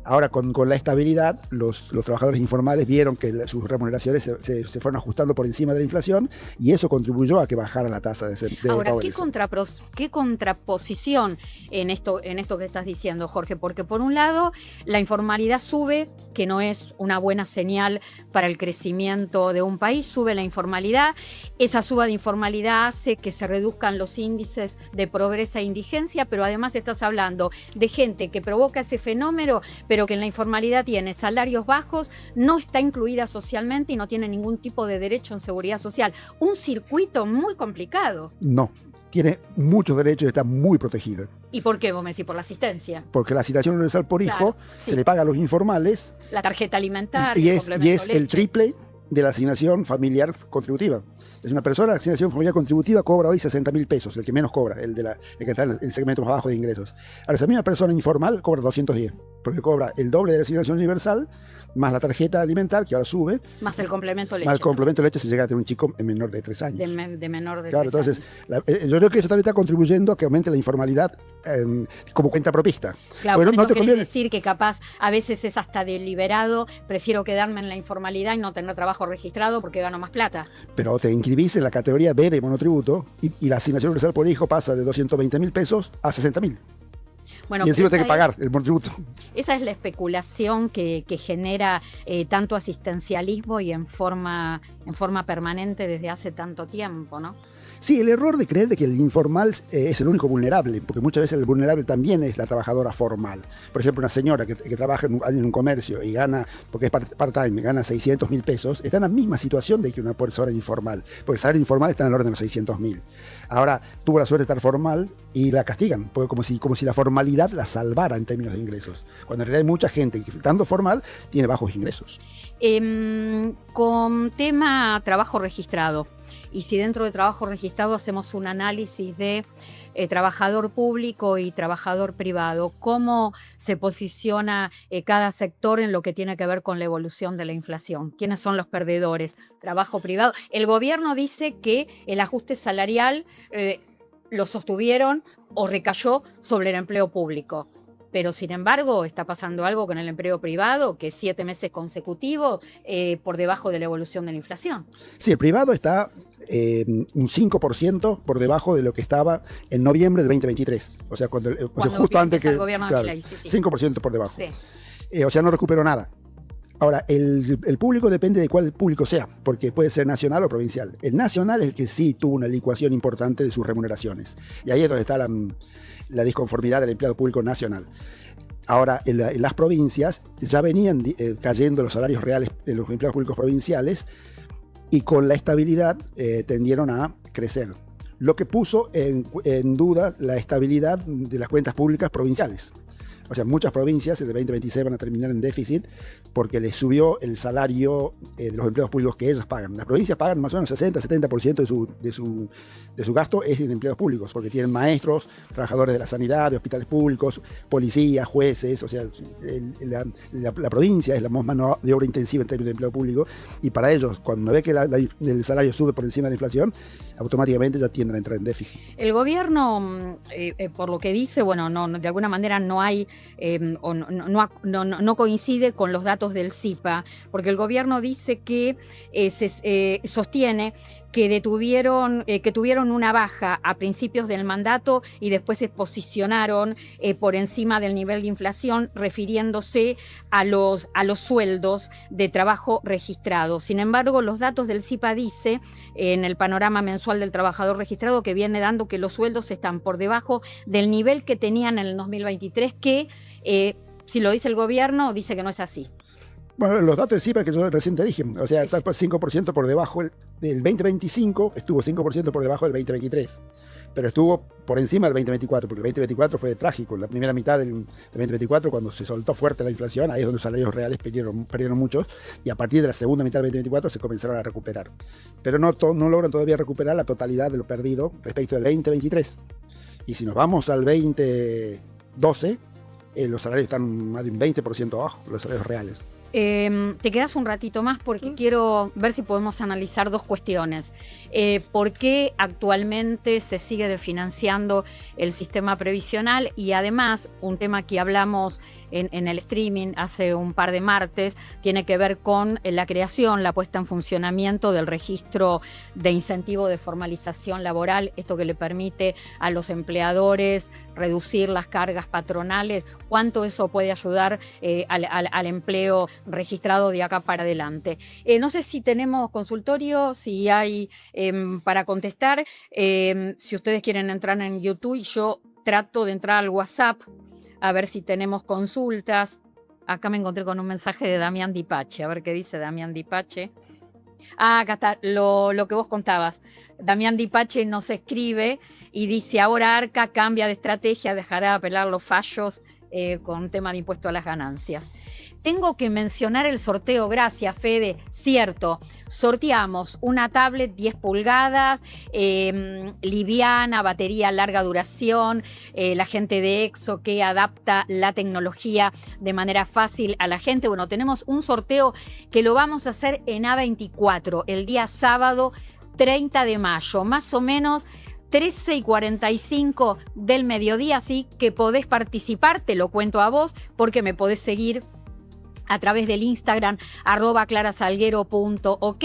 Ahora, con la estabilidad, los trabajadores informales vieron que sus remuneraciones se fueron ajustando por encima de la inflación y eso contribuyó a que bajara la tasa de Ahora, pobreza. ¿qué contraposición en esto que estás diciendo, Jorge? Porque por un lado, la informalidad sube, que no es una buena señal para el crecimiento de un país, sube la informalidad. Esa suba de informalidad hace que se reduzcan los índices de pobreza e indigencia, pero además estás hablando de gente que provoca ese fenómeno, pero que en la informalidad tiene salarios bajos, no está incluida socialmente y no tiene ningún tipo de derecho en seguridad social. Un circuito muy complicado. No, tiene muchos derechos y está muy protegida. ¿Y por qué, vos me decís? Por la asistencia. Porque la asignación universal por hijo sí. se le paga a los informales. La tarjeta alimentaria. Y es el triple de la asignación familiar contributiva. Es una persona, la asignación familiar contributiva cobra hoy 60.000 pesos, el que menos cobra, el que está en el segmento más bajo de ingresos. Ahora, esa misma persona informal cobra 210, porque cobra el doble de la asignación universal, más la tarjeta alimentar, que ahora sube. Más el complemento leche. Más el complemento leche se llega a tener un chico menor de 3 años. De menor de 3 claro, años. Entonces, yo creo que eso también está contribuyendo a que aumente la informalidad como cuenta propista. Claro, bueno, no te querés conviene decir que capaz a veces es hasta deliberado, prefiero quedarme en la informalidad y no tener trabajo registrado porque gano más plata. Pero te inscribís en la categoría B de monotributo y la asignación universal por hijo pasa de 220.000 pesos a 60.000. Bueno, y encima esa tiene que pagar el monotributo. Esa es la especulación que genera tanto asistencialismo y en forma permanente desde hace tanto tiempo, ¿no? Sí, el error de creer de que el informal es el único vulnerable, porque muchas veces el vulnerable también es la trabajadora formal. Por ejemplo, una señora que trabaja en un comercio y gana, porque es part-time, gana 600.000 pesos, está en la misma situación de que una persona informal, porque el salario informal está en el orden de los 600.000. Ahora, tuvo la suerte de estar formal y la castigan, porque como si la formalidad la salvara en términos de ingresos, cuando en realidad hay mucha gente que, estando formal, tiene bajos ingresos. Con tema trabajo registrado, y si dentro de trabajo registrado hacemos un análisis de trabajador público y trabajador privado, ¿cómo se posiciona cada sector en lo que tiene que ver con la evolución de la inflación? ¿Quiénes son los perdedores? Trabajo privado. El gobierno dice que el ajuste salarial lo sostuvieron o recayó sobre el empleo público. Pero sin embargo está pasando algo con el empleo privado, que es 7 meses consecutivos por debajo de la evolución de la inflación. Sí, el privado está un 5% por debajo de lo que estaba en noviembre del 2023. O sea, cuando justo antes que... El gobierno de claro, Milei, sí. 5% por debajo. Sí. O sea, no recuperó nada. Ahora, el público depende de cuál público sea, porque puede ser nacional o provincial. El nacional es el que sí tuvo una licuación importante de sus remuneraciones. Y ahí es donde está la disconformidad del empleado público nacional. Ahora, en las provincias ya venían cayendo los salarios reales de los empleados públicos provinciales y con la estabilidad tendieron a crecer, lo que puso en duda la estabilidad de las cuentas públicas provinciales. O sea, muchas provincias en el 2026 van a terminar en déficit porque les subió el salario de los empleados públicos que ellas pagan. Las provincias pagan más o menos 60-70% de su gasto es en empleados públicos, porque tienen maestros, trabajadores de la sanidad, de hospitales públicos, policías, jueces. O sea, la provincia es la más mano de obra intensiva en términos de empleo público, y para ellos, cuando ve que el salario sube por encima de la inflación, automáticamente ya tienden a entrar en déficit. El gobierno, por lo que dice, bueno, de alguna manera no hay no coincide con los datos del CIPA, porque el gobierno dice que sostiene que tuvieron una baja a principios del mandato y después se posicionaron por encima del nivel de inflación, refiriéndose a los sueldos de trabajo registrado. Sin embargo, los datos del CIPA dice en el panorama mensual del trabajador registrado que viene dando que los sueldos están por debajo del nivel que tenían en el 2023, que si lo dice el gobierno, dice que no es así. Bueno, los datos del CIPA que yo recién te dije, o sea, está 5% por debajo del 2025, estuvo 5% por debajo del 2023, pero estuvo por encima del 2024, porque el 2024 fue trágico. La primera mitad del 2024, cuando se soltó fuerte la inflación, ahí es donde los salarios reales perdieron muchos, y a partir de la segunda mitad del 2024 se comenzaron a recuperar. Pero no logran todavía recuperar la totalidad de lo perdido respecto del 2023. Y si nos vamos al 2012, los salarios están más de un 20% abajo, los salarios reales. Te quedas un ratito más porque quiero ver si podemos analizar dos cuestiones. ¿Por qué actualmente se sigue desfinanciando el sistema previsional? Y además, un tema que hablamos en el streaming hace un par de martes, tiene que ver con la creación, la puesta en funcionamiento del registro de incentivo de formalización laboral, esto que le permite a los empleadores reducir las cargas patronales. ¿Cuánto eso puede ayudar al empleo registrado de acá para adelante? No sé si tenemos consultorio, si hay para contestar. Si ustedes quieren entrar en YouTube, yo trato de entrar al WhatsApp a ver si tenemos consultas. Acá me encontré con un mensaje de Damián Dipache. A ver qué dice Damián Dipache. Acá está lo que vos contabas. Damián Dipache nos escribe y dice: ahora Arca cambia de estrategia, dejará de apelar los fallos con tema de impuesto a las ganancias. Tengo que mencionar el sorteo, gracias Fede, cierto, sorteamos una tablet 10 pulgadas, liviana, batería larga duración, la gente de Exo que adapta la tecnología de manera fácil a la gente. Bueno, tenemos un sorteo que lo vamos a hacer en A24, el día sábado 30 de mayo, más o menos 13:45 del mediodía, así que podés participar, te lo cuento a vos, porque me podés seguir a través del Instagram @clarasalguero.ok,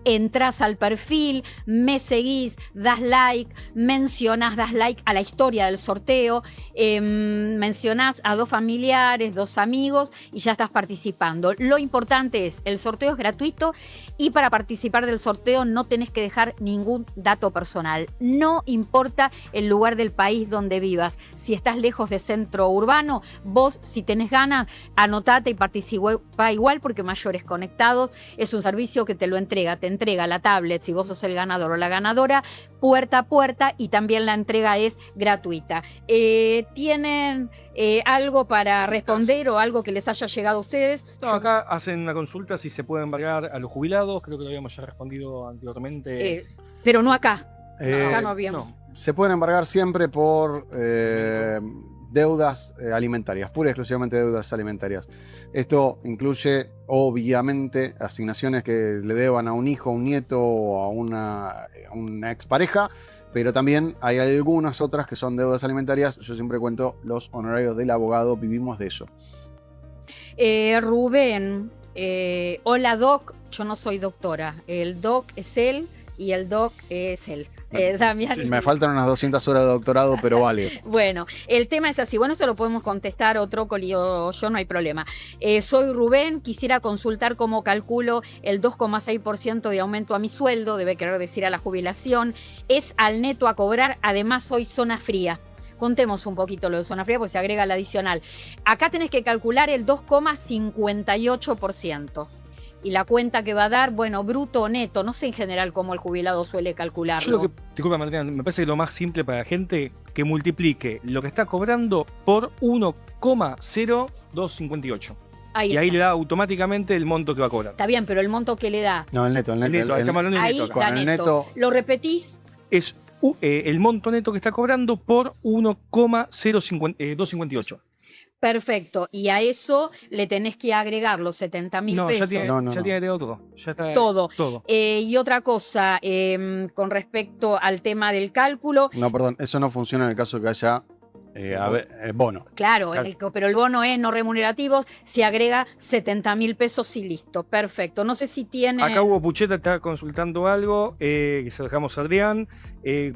entras al perfil, me seguís, das like, das like a la historia del sorteo, mencionás a 2 familiares, 2 amigos y ya estás participando. Lo importante es, el sorteo es gratuito y para participar del sorteo no tenés que dejar ningún dato personal. No importa el lugar del país donde vivas. Si estás lejos de centro urbano, vos si tenés ganas, anotate y participa igual porque Mayores Conectados es un servicio que te entrega la tablet si vos sos el ganador o la ganadora puerta a puerta y también la entrega es gratuita. ¿Tienen algo para responder o algo que les haya llegado a ustedes? No, acá hacen una consulta si se puede embargar a los jubilados, creo que lo habíamos ya respondido anteriormente. Pero no acá. Acá no Eh, habíamos. Se pueden embargar siempre por deudas alimentarias, pura y exclusivamente deudas alimentarias. Esto incluye, obviamente, asignaciones que le deban a un hijo, a un nieto o a una expareja, pero también hay algunas otras que son deudas alimentarias. Yo siempre cuento los honorarios del abogado, vivimos de eso. Rubén, hola Doc, yo no soy doctora, el Doc es él y el Doc es él. Damián. Me faltan unas 200 horas de doctorado, pero vale. Bueno, el tema es así. Bueno, esto lo podemos contestar o Trócoli o yo, no hay problema. Soy Rubén, quisiera consultar cómo calculo el 2,6% de aumento a mi sueldo, debe querer decir a la jubilación. Es al neto a cobrar, además soy zona fría. Contemos un poquito lo de zona fría, porque se agrega el adicional. Acá tenés que calcular el 2,58%. Y la cuenta que va a dar, bueno, bruto o neto, no sé en general cómo el jubilado suele calcularlo. Yo lo que, disculpa Martina, me parece que lo más simple para la gente que multiplique lo que está cobrando por 1,0258. Ahí Y ahí está. le da automáticamente el monto que va a cobrar. Está bien, pero el monto que le da, No, el neto. El neto, estamos hablando del ahí neto acá. Con da el neto. neto. ¿Lo repetís? Es el monto neto que está cobrando por 1,258. Perfecto. Y a eso le tenés que agregar los 70.000 No, pesos. ya tiene todo. Ya está Todo. todo. Y otra cosa, con respecto al tema del cálculo, No, perdón, eso no funciona en el caso que haya bono. claro, Claro. pero el bono es no remunerativos, se agrega 70.000 pesos y listo. Perfecto. No sé si tiene... Acá Hugo Pucheta está consultando algo, que se lo dejamos a Adrián.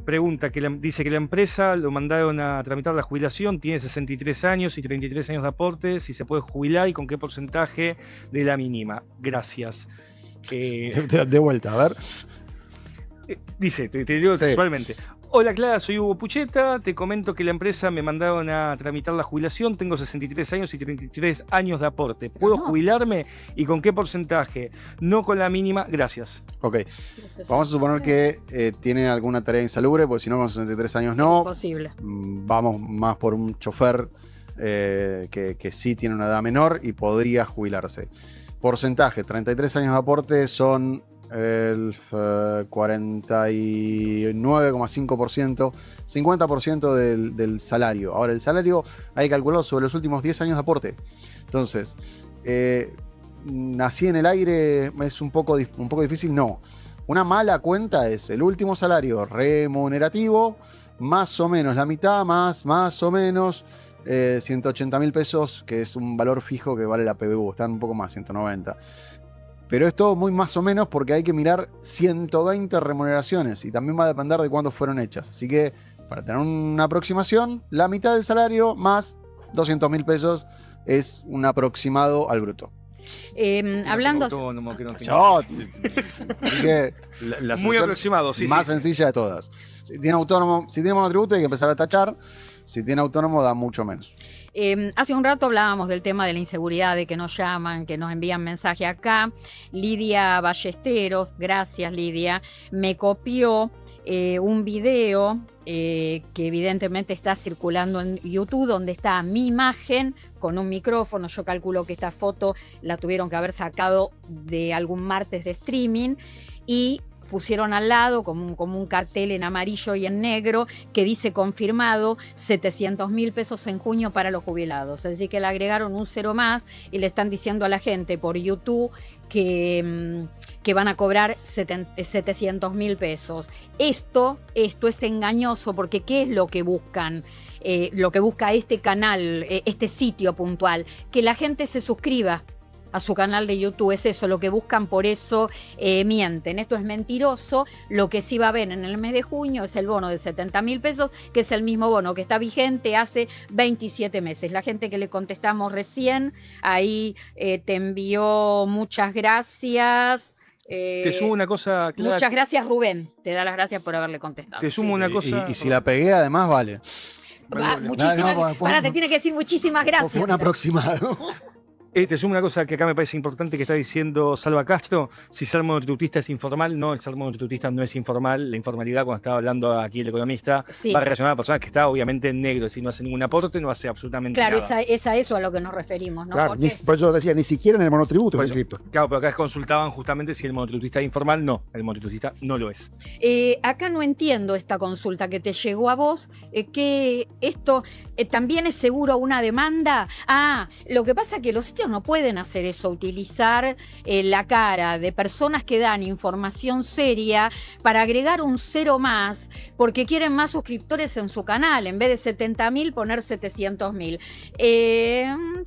Pregunta, dice que la empresa lo mandaron a tramitar la jubilación, tiene 63 años y 33 años de aporte, si se puede jubilar y con qué porcentaje de la mínima. Gracias. De vuelta, a ver. Dice, te digo Sí. textualmente. Hola Clara, soy Hugo Pucheta, te comento que la empresa me mandaron a tramitar la jubilación, tengo 63 años y 33 años de aporte. ¿Puedo No. jubilarme y con qué porcentaje? No con la mínima, gracias. Ok, vamos a suponer que tiene alguna tarea insalubre, porque si no, con 63 años no. Imposible. Vamos más por un chofer que sí tiene una edad menor y podría jubilarse. Porcentaje, 33 años de aporte son el 49,5%, 50% del salario. Ahora, el salario hay que calcularlo sobre los últimos 10 años de aporte. Entonces, así en el aire es un poco difícil, no. Una mala cuenta es el último salario remunerativo, más o menos la mitad, más o menos 180.000 pesos, que es un valor fijo que vale la PBU, están un poco más, 190. Pero es todo muy más o menos porque hay que mirar 120 remuneraciones y también va a depender de cuándo fueron hechas. Así que, para tener una aproximación, la mitad del salario más 200.000 pesos es un aproximado al bruto. Hablando... Autónomo, que no tiene- Así que la Muy solución aproximado, sí. más sí. sencilla de todas. Si tiene autónomo, si tiene monotributo hay que empezar a tachar. Si tiene autónomo da mucho menos. Hace un rato hablábamos del tema de la inseguridad, de que nos llaman, que nos envían mensaje acá. Lidia Ballesteros, gracias Lidia, me copió un video que evidentemente está circulando en YouTube, donde está mi imagen con un micrófono. Yo calculo que esta foto la tuvieron que haber sacado de algún martes de streaming y pusieron al lado como un cartel en amarillo y en negro que dice confirmado 700.000 pesos en junio para los jubilados. Es decir, que le agregaron un cero más y le están diciendo a la gente por YouTube que van a cobrar 700.000 pesos. Esto es engañoso porque ¿qué es lo que buscan? Lo que busca este canal, este sitio puntual, que la gente se suscriba. a su canal de YouTube. Es eso, lo que buscan, por eso mienten. Esto es mentiroso. Lo que sí va a haber en el mes de junio es el bono de 70.000 pesos, que es el mismo bono que está vigente hace 27 meses. La gente que le contestamos recién, ahí te envió muchas gracias. Te sumo una cosa, Clara. Muchas gracias, Rubén. Te da las gracias por haberle contestado. Te sumo una cosa. Y si la pegué, además, vale. Muchísimas, pará, te tiene que decir muchísimas gracias. Fue un aproximado. Te sumo una cosa que acá me parece importante que está diciendo Salva Castro. Si ser monotributista es informal, no, el ser monotributista no es informal. La informalidad, cuando estaba hablando aquí el economista, Sí. va relacionada a personas que está obviamente en negro, es decir, no hace ningún aporte, no hace absolutamente Claro, nada. es a eso a lo que nos referimos, ¿no? Claro, Porque- por eso decía, ni siquiera en el monotributo Por es eso, inscripto. claro, pero acá consultaban justamente si el monotributista es informal. No, el monotributista no lo es. Acá no entiendo esta consulta que te llegó a vos, que esto también es seguro una demanda. Lo que pasa es que los sitios no pueden hacer eso, utilizar la cara de personas que dan información seria para agregar un cero más, porque quieren más suscriptores en su canal, en vez de 70.000 poner 700.000.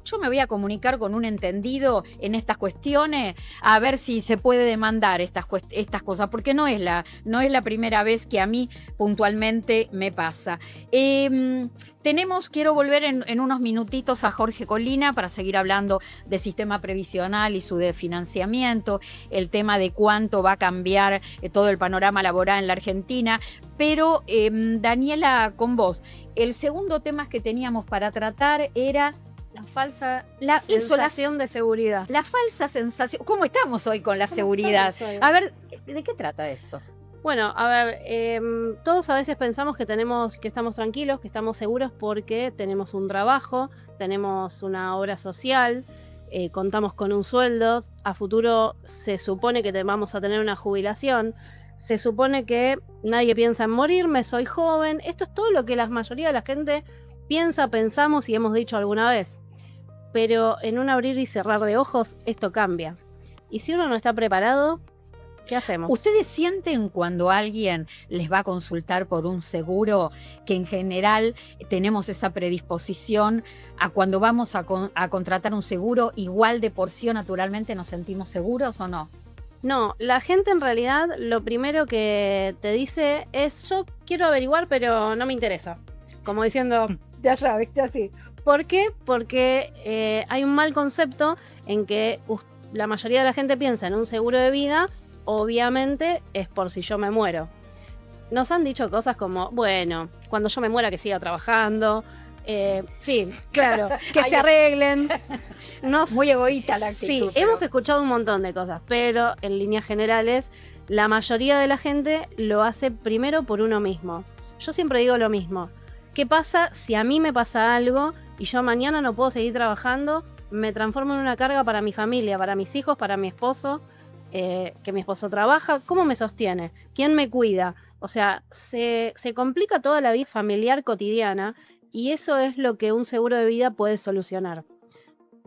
Yo me voy a comunicar con un entendido en estas cuestiones, a ver si se puede demandar estas cosas, porque no es la primera vez que a mí puntualmente me pasa. Quiero volver en unos minutitos a Jorge Colina para seguir hablando de sistema previsional y su financiamiento, el tema de cuánto va a cambiar todo el panorama laboral en la Argentina. Pero, Daniela, con vos, el segundo tema que teníamos para tratar era La falsa la sensación de seguridad. la falsa sensación. ¿Cómo estamos hoy con la seguridad? estamos hoy? A ver, ¿de qué trata esto? Bueno, a ver, todos a veces pensamos que estamos tranquilos, que estamos seguros porque tenemos un trabajo, tenemos una obra social, contamos con un sueldo, a futuro se supone que vamos a tener una jubilación, se supone que nadie piensa en morirme, soy joven. Esto es todo lo que la mayoría de la gente pensamos y hemos dicho alguna vez. Pero en un abrir y cerrar de ojos esto cambia. Y si uno no está preparado, ¿qué hacemos? ¿Ustedes sienten cuando alguien les va a consultar por un seguro que en general tenemos esa predisposición a cuando vamos a contratar un seguro, igual de por sí naturalmente nos sentimos seguros o no? No, la gente en realidad lo primero que te dice es yo quiero averiguar pero no me interesa. Como diciendo, de allá, ¿viste? Así. ¿Por qué? Porque hay un mal concepto en que la mayoría de la gente piensa en un seguro de vida, obviamente es por si yo me muero. Nos han dicho cosas como, bueno, cuando yo me muera que siga trabajando. Sí, claro, que se arreglen. Muy egoísta la actitud. Sí, pero- hemos escuchado un montón de cosas, pero en líneas generales, la mayoría de la gente lo hace primero por uno mismo. Yo siempre digo lo mismo. ¿Qué pasa si a mí me pasa algo y yo mañana no puedo seguir trabajando? Me transformo en una carga para mi familia, para mis hijos, para mi esposo, que mi esposo trabaja. ¿Cómo me sostiene? ¿Quién me cuida? O sea, se complica toda la vida familiar cotidiana y eso es lo que un seguro de vida puede solucionar.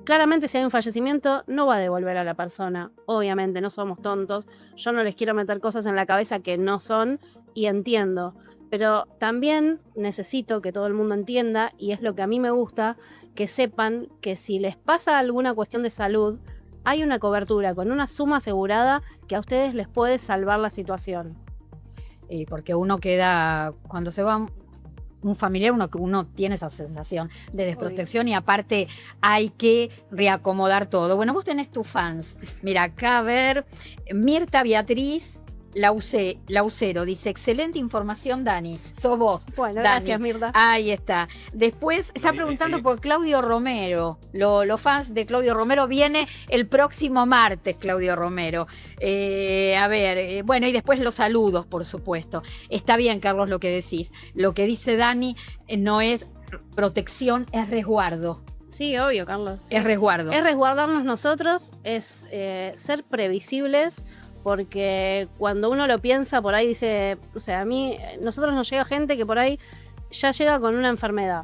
Claramente, si hay un fallecimiento, no va a devolver a la persona. Obviamente, no somos tontos. Yo no les quiero meter cosas en la cabeza que no son y entiendo. Pero también necesito que todo el mundo entienda, y es lo que a mí me gusta, que sepan que si les pasa alguna cuestión de salud, hay una cobertura con una suma asegurada que a ustedes les puede salvar la situación. Porque uno queda, cuando se va un familiar, uno tiene esa sensación de desprotección y aparte hay que reacomodar todo. Bueno, vos tenés tus fans. Mira, acá a ver, Mirta Beatriz Laucero dice, excelente información, Dani. Sos vos. Bueno, Dani. gracias, Mirta. Ahí está. Después está preguntando por Claudio Romero. Los fans de Claudio Romero viene el próximo martes, Claudio Romero. Bueno, y después los saludos, por supuesto. Está bien, Carlos, lo que decís. Lo que dice Dani no es protección, es resguardo. Sí, obvio, Carlos. Sí. Es resguardo. Es resguardarnos nosotros, es ser previsibles, porque cuando uno lo piensa, por ahí dice, o sea, nosotros nos llega gente que por ahí ya llega con una enfermedad.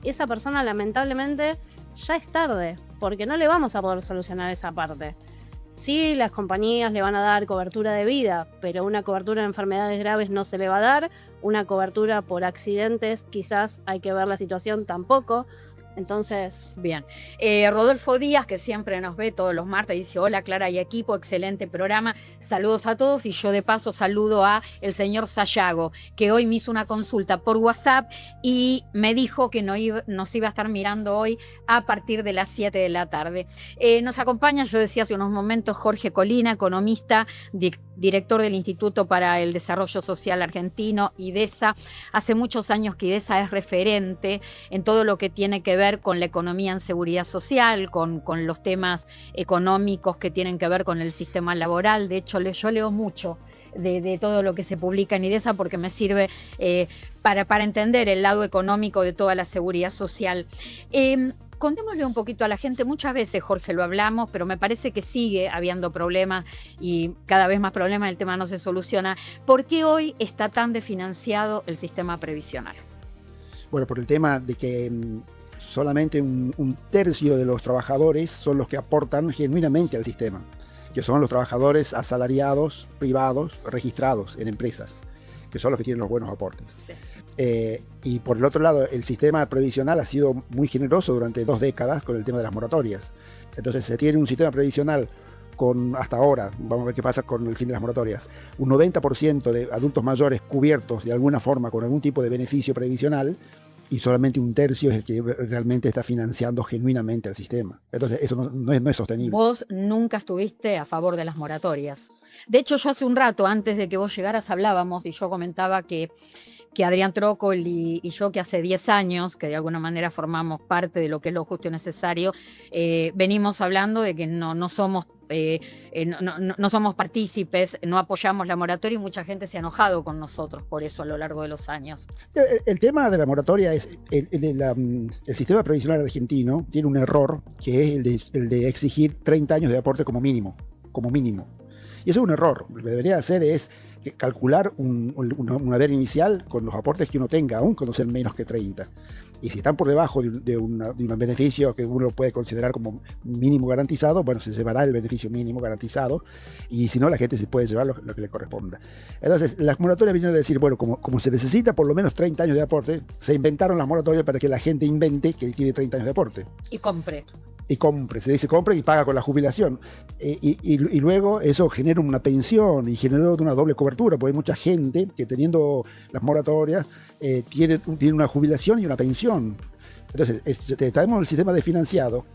Y esa persona, lamentablemente, ya es tarde, porque no le vamos a poder solucionar esa parte. Sí, las compañías le van a dar cobertura de vida, pero una cobertura de enfermedades graves no se le va a dar, una cobertura por accidentes, quizás hay que ver la situación tampoco. Entonces, Bien. Rodolfo Díaz, que siempre nos ve todos los martes, dice: hola Clara y equipo, excelente programa, saludos a todos. Y yo de paso saludo a el señor Sayago, que hoy me hizo una consulta por WhatsApp y me dijo que nos iba a estar mirando hoy a partir de las 7 de la tarde. Nos acompaña, yo decía hace unos momentos, Jorge Colina, economista, director del Instituto para el Desarrollo Social Argentino, IDESA. Hace muchos años que IDESA es referente en todo lo que tiene que ver con la economía en seguridad social, con los temas económicos que tienen que ver con el sistema laboral. De hecho, yo leo mucho de todo lo que se publica en IDESA porque me sirve para entender el lado económico de toda la seguridad social. Contémosle un poquito a la gente, muchas veces, Jorge, lo hablamos, pero me parece que sigue habiendo problemas y cada vez más problemas, el tema no se soluciona. ¿Por qué hoy está tan desfinanciado el sistema previsional? Bueno, por el tema de que solamente un tercio de los trabajadores son los que aportan genuinamente al sistema, que son los trabajadores asalariados, privados, registrados en empresas, que son los que tienen los buenos aportes. Sí. Y por el otro lado, el sistema previsional ha sido muy generoso durante 2 décadas con el tema de las moratorias. Entonces se tiene un sistema previsional con, hasta ahora, vamos a ver qué pasa con el fin de las moratorias, un 90% de adultos mayores cubiertos de alguna forma con algún tipo de beneficio previsional, y solamente un tercio es el que realmente está financiando genuinamente el sistema. Entonces eso no es sostenible. Vos nunca estuviste a favor de las moratorias. De hecho, yo hace un rato, antes de que vos llegaras, hablábamos y yo comentaba que Adrián Trócol y yo, que hace 10 años, que de alguna manera formamos parte de lo que es lo justo y necesario, venimos hablando de que no somos partícipes, no apoyamos la moratoria y mucha gente se ha enojado con nosotros por eso a lo largo de los años. El tema de la moratoria es el sistema previsional argentino tiene un error, que es el de exigir 30 años de aporte como mínimo. Y eso es un error. Lo que debería hacer es calcular un haber inicial con los aportes que uno tenga, aún cuando sean menos que 30. Y si están por debajo de un beneficio que uno puede considerar como mínimo garantizado, bueno, se llevará el beneficio mínimo garantizado, y si no, la gente se puede llevar lo que le corresponda. Entonces, las moratorias vinieron a decir, bueno, como se necesita por lo menos 30 años de aporte, se inventaron las moratorias para que la gente invente que tiene 30 años de aporte. Y compre. Y compre, se dice compre y paga con la jubilación. Y luego eso genera una pensión y genera una doble cobertura, porque hay mucha gente que teniendo las moratorias tiene una jubilación y una pensión. Entonces, tenemos el sistema desfinanciado,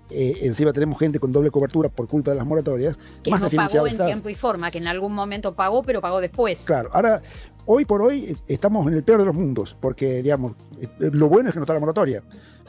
encima tenemos gente con doble cobertura por culpa de las moratorias. Que más no pagó en tiempo y forma, que en algún momento pagó, pero pagó después. Claro, ahora, hoy por hoy estamos en el peor de los mundos, porque, digamos, lo bueno es que no está la moratoria.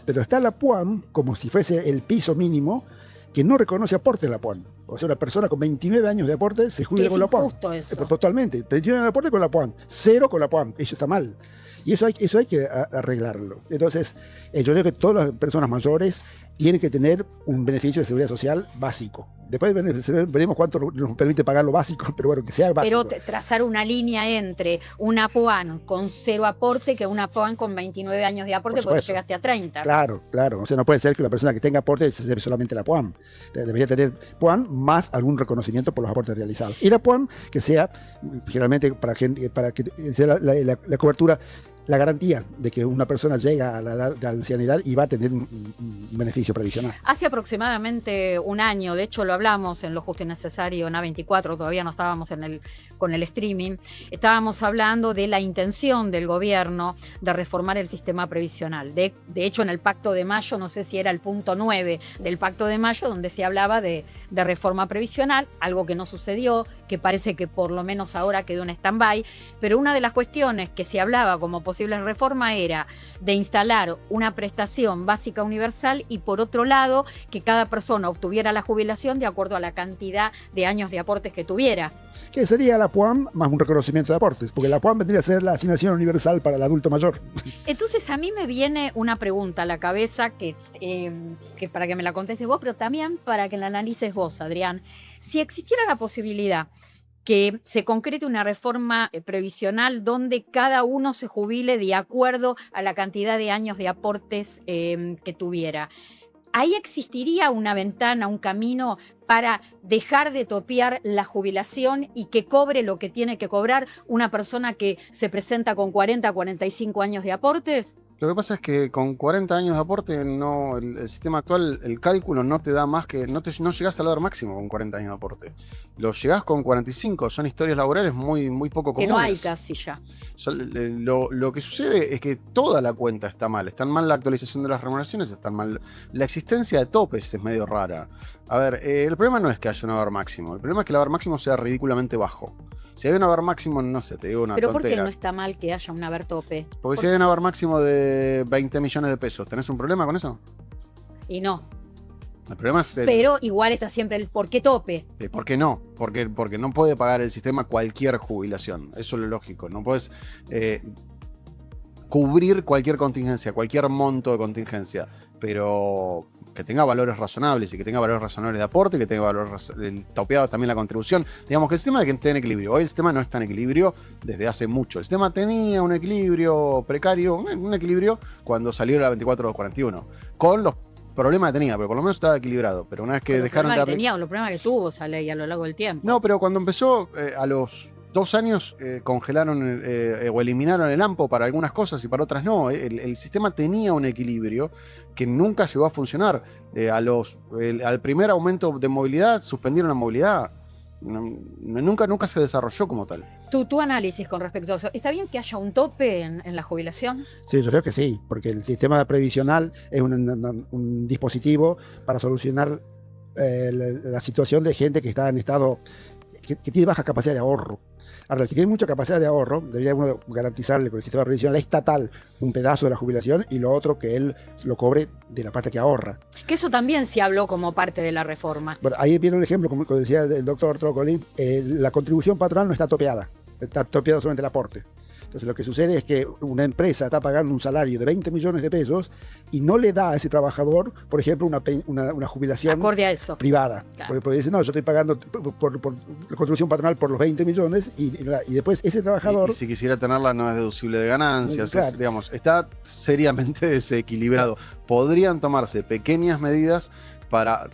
Pero está la PUAM como si fuese el piso mínimo, que no reconoce aporte de la PUAM. O sea, una persona con 29 años de aporte se jubila con la PUAM. Eso. Totalmente. 29 años de aporte con la PUAM. 0 con la PUAM. Eso está mal. Y eso hay que arreglarlo. Entonces, yo creo que todas las personas mayores tienen que tener un beneficio de seguridad social básico. Después veremos cuánto nos permite pagar lo básico, pero bueno, que sea básico. Pero trazar una línea entre una PUAN con 0 aporte que una PUAN con 29 años de aporte porque llegaste a 30. Claro. O sea, no puede ser que una persona que tenga aporte se lleve solamente la PUAN. Debería tener PUAN más algún reconocimiento por los aportes realizados. Y la PUAN que sea, generalmente, para que sea la cobertura, la garantía de que una persona llega a la edad de ancianidad y va a tener un beneficio previsional. Hace aproximadamente un año, de hecho lo hablamos en Lo Justo y Necesario, en A24, todavía no estábamos con el streaming, estábamos hablando de la intención del gobierno de reformar el sistema previsional. De hecho, en el Pacto de Mayo, no sé si era el punto 9 del Pacto de Mayo, donde se hablaba de reforma previsional, algo que no sucedió, que parece que por lo menos ahora quedó en stand-by, pero una de las cuestiones que se hablaba como posible reforma era de instalar una prestación básica universal y, por otro lado, que cada persona obtuviera la jubilación de acuerdo a la cantidad de años de aportes que tuviera. Que sería la PUAM más un reconocimiento de aportes, porque la PUAM vendría a ser la asignación universal para el adulto mayor. Entonces a mí me viene una pregunta a la cabeza que para que me la contestes vos, pero también para que la analices vos, Adrián. Si existiera la posibilidad que se concrete una reforma previsional donde cada uno se jubile de acuerdo a la cantidad de años de aportes que tuviera, ¿ahí existiría una ventana, un camino para dejar de topear la jubilación y que cobre lo que tiene que cobrar una persona que se presenta con 40, 45 años de aportes? Lo que pasa es que con 40 años de aporte, no, el sistema actual, el cálculo no te da más que. No llegás al haber máximo con 40 años de aporte. Lo llegás con 45. Son historias laborales muy poco Que comunes. no hay casi ya. Lo que sucede es que toda la cuenta está mal. Están mal la actualización de las remuneraciones, están mal. La existencia de topes es medio rara. A ver, el problema no es que haya un haber máximo. El problema es que el haber máximo sea ridículamente bajo. Si hay un haber máximo, no sé, te digo una Pero ¿por qué tontera. no está mal que haya un haber tope? Porque si hay un haber máximo de 20 millones de pesos, ¿tenés un problema con eso? Y no. El problema es Pero igual está siempre el por qué tope. ¿por qué no? Porque no puede pagar el sistema cualquier jubilación. Eso es lo lógico. No puedes cubrir cualquier contingencia, cualquier monto de contingencia, pero que tenga valores razonables y que tenga valores razonables de aporte, que tenga valores topeados también la contribución. Digamos que el sistema esté en equilibrio. Hoy el sistema no está en equilibrio desde hace mucho. El sistema tenía un equilibrio precario, un equilibrio cuando salió la 24-41, con los problemas que tenía, pero por lo menos estaba equilibrado. Pero una vez que dejaron de Los problemas que tuvo esa ley a lo largo del tiempo. No, pero cuando empezó, a los 2 años congelaron o eliminaron el AMPO para algunas cosas y para otras no. El sistema tenía un equilibrio que nunca llegó a funcionar. Al primer aumento de movilidad, suspendieron la movilidad. Nunca se desarrolló como tal. Tu análisis con respecto a eso, ¿está bien que haya un tope en la jubilación? Sí, yo creo que sí, porque el sistema previsional es un dispositivo para solucionar la situación de gente que está en estado, que tiene baja capacidad de ahorro. Ahora, el que tiene mucha capacidad de ahorro, debería uno garantizarle con el sistema previsional estatal un pedazo de la jubilación y lo otro que él lo cobre de la parte que ahorra. Que eso también se habló como parte de la reforma. Bueno, ahí viene un ejemplo, como decía el doctor Trócoli, la contribución patronal no está topeada, está topeado solamente el aporte. Entonces lo que sucede es que una empresa está pagando un salario de 20 millones de pesos y no le da a ese trabajador, por ejemplo, una jubilación Acorde a eso. privada. Claro. Porque dice, no, yo estoy pagando por la contribución patronal por los 20 millones y después ese trabajador... Y si quisiera tenerla no es deducible de ganancias. Claro. Digamos, está seriamente desequilibrado. Podrían tomarse pequeñas medidas para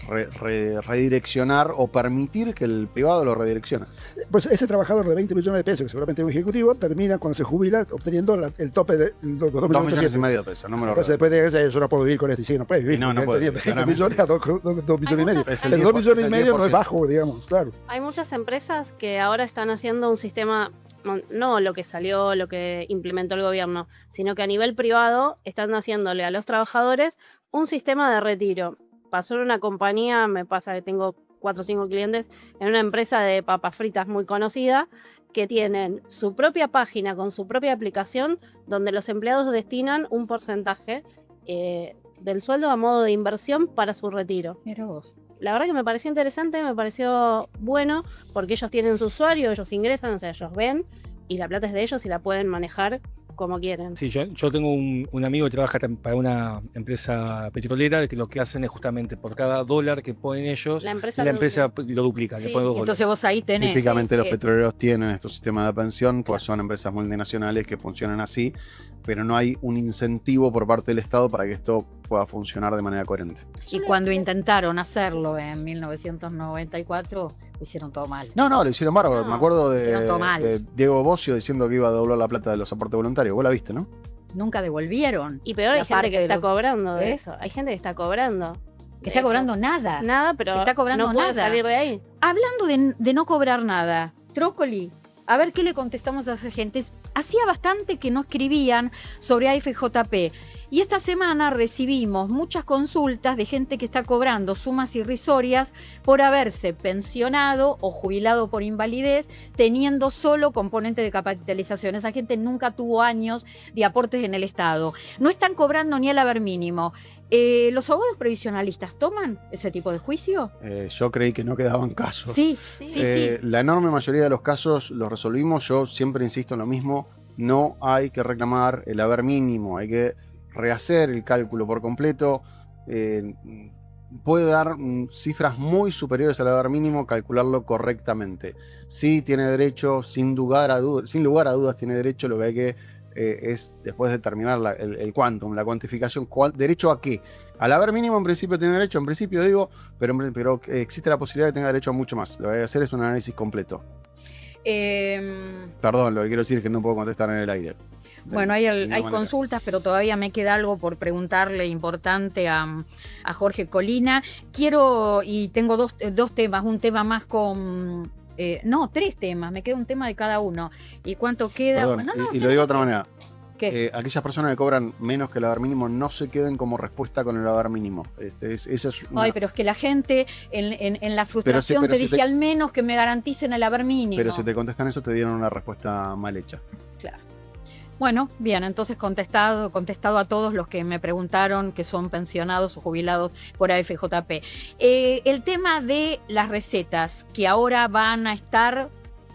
redireccionar o permitir que el privado lo redireccione. Pues ese trabajador de 20 millones de pesos, que seguramente es un ejecutivo, termina cuando se jubila obteniendo el tope de los 2 millones y medio de pesos, no me lo Entonces después de eso, yo no puedo vivir con esto. Y sí, no puedes vivir. Y no porque puede, 20 millones a 2 millones y medio. muchas- el El 2 millones y es el medio no es 10%. bajo, digamos, claro. Hay muchas empresas que ahora están haciendo un sistema, no lo que salió, lo que implementó el gobierno, sino que a nivel privado están haciéndole a los trabajadores un sistema de retiro. Pasó en una compañía, me pasa que tengo 4 o 5 clientes, en una empresa de papas fritas muy conocida, que tienen su propia página con su propia aplicación, donde los empleados destinan un porcentaje del sueldo a modo de inversión para su retiro. Mira vos. La verdad que me pareció interesante, me pareció bueno, porque ellos tienen su usuario, ellos ingresan, o sea, ellos ven, y la plata es de ellos y la pueden manejar como quieren. Sí, yo tengo un amigo que trabaja para una empresa petrolera que lo que hacen es justamente por cada dólar que ponen ellos, La empresa la empresa lo duplica, Sí, le pone 2 Entonces dólares. vos ahí tenés. Típicamente los eh, petroleros tienen estos sistemas de pensión, pues son empresas multinacionales que funcionan así, pero no hay un incentivo por parte del Estado para que esto pueda funcionar de manera coherente. Y cuando intentaron hacerlo en 1994, lo hicieron todo mal. No, lo hicieron bárbaro. No, Me acuerdo hicieron todo mal. de Diego Bocio diciendo que iba a doblar la plata de los aportes voluntarios. Vos la viste, ¿no? Nunca devolvieron. Y peor, La hay gente parte que de está los- cobrando de ¿Eh? eso. Hay gente que está cobrando. Que está eso. cobrando nada. Nada, pero Está cobrando no puede nada. salir de ahí. Hablando de no cobrar nada, Trócoli, a ver qué le contestamos a esa gente. Hacía bastante que no escribían sobre AFJP. Y esta semana recibimos muchas consultas de gente que está cobrando sumas irrisorias por haberse pensionado o jubilado por invalidez, teniendo solo componente de capitalización. Esa gente nunca tuvo años de aportes en el Estado. No están cobrando ni el haber mínimo. ¿Los abogados previsionalistas toman ese tipo de juicio? Yo creí que no quedaban casos. Sí, sí. La enorme mayoría de los casos los resolvimos. Yo siempre insisto en lo mismo. No hay que reclamar el haber mínimo. Hay que rehacer el cálculo por completo. Puede dar cifras muy superiores al haber mínimo, calcularlo correctamente. Sí tiene derecho, sin lugar a dudas tiene derecho. Lo que hay que es después determinar el quantum, la cuantificación. ¿Derecho a qué? Al haber mínimo en principio tiene derecho, en principio digo, pero existe la posibilidad de que tenga derecho a mucho más. Lo que hay que hacer es un análisis completo. Perdón, lo que quiero decir es que no puedo contestar en el aire. Bueno, De hay ninguna manera. consultas, pero todavía me queda algo por preguntarle importante a Jorge Colina. Y tengo dos temas, un tema más con... no, 3 temas, me queda un tema de cada uno. ¿Y cuánto queda? Perdón, No, y lo digo de otra manera. ¿qué? Aquellas personas que cobran menos que el haber mínimo no se queden como respuesta con el haber mínimo. Esa es una- Ay, pero es que la gente en la frustración pero te si dice te- al menos que me garanticen el haber mínimo. Pero si te contestan eso, te dieron una respuesta mal hecha. Claro. Bueno, bien, entonces contestado a todos los que me preguntaron que son pensionados o jubilados por AFJP. El tema de las recetas que ahora van a estar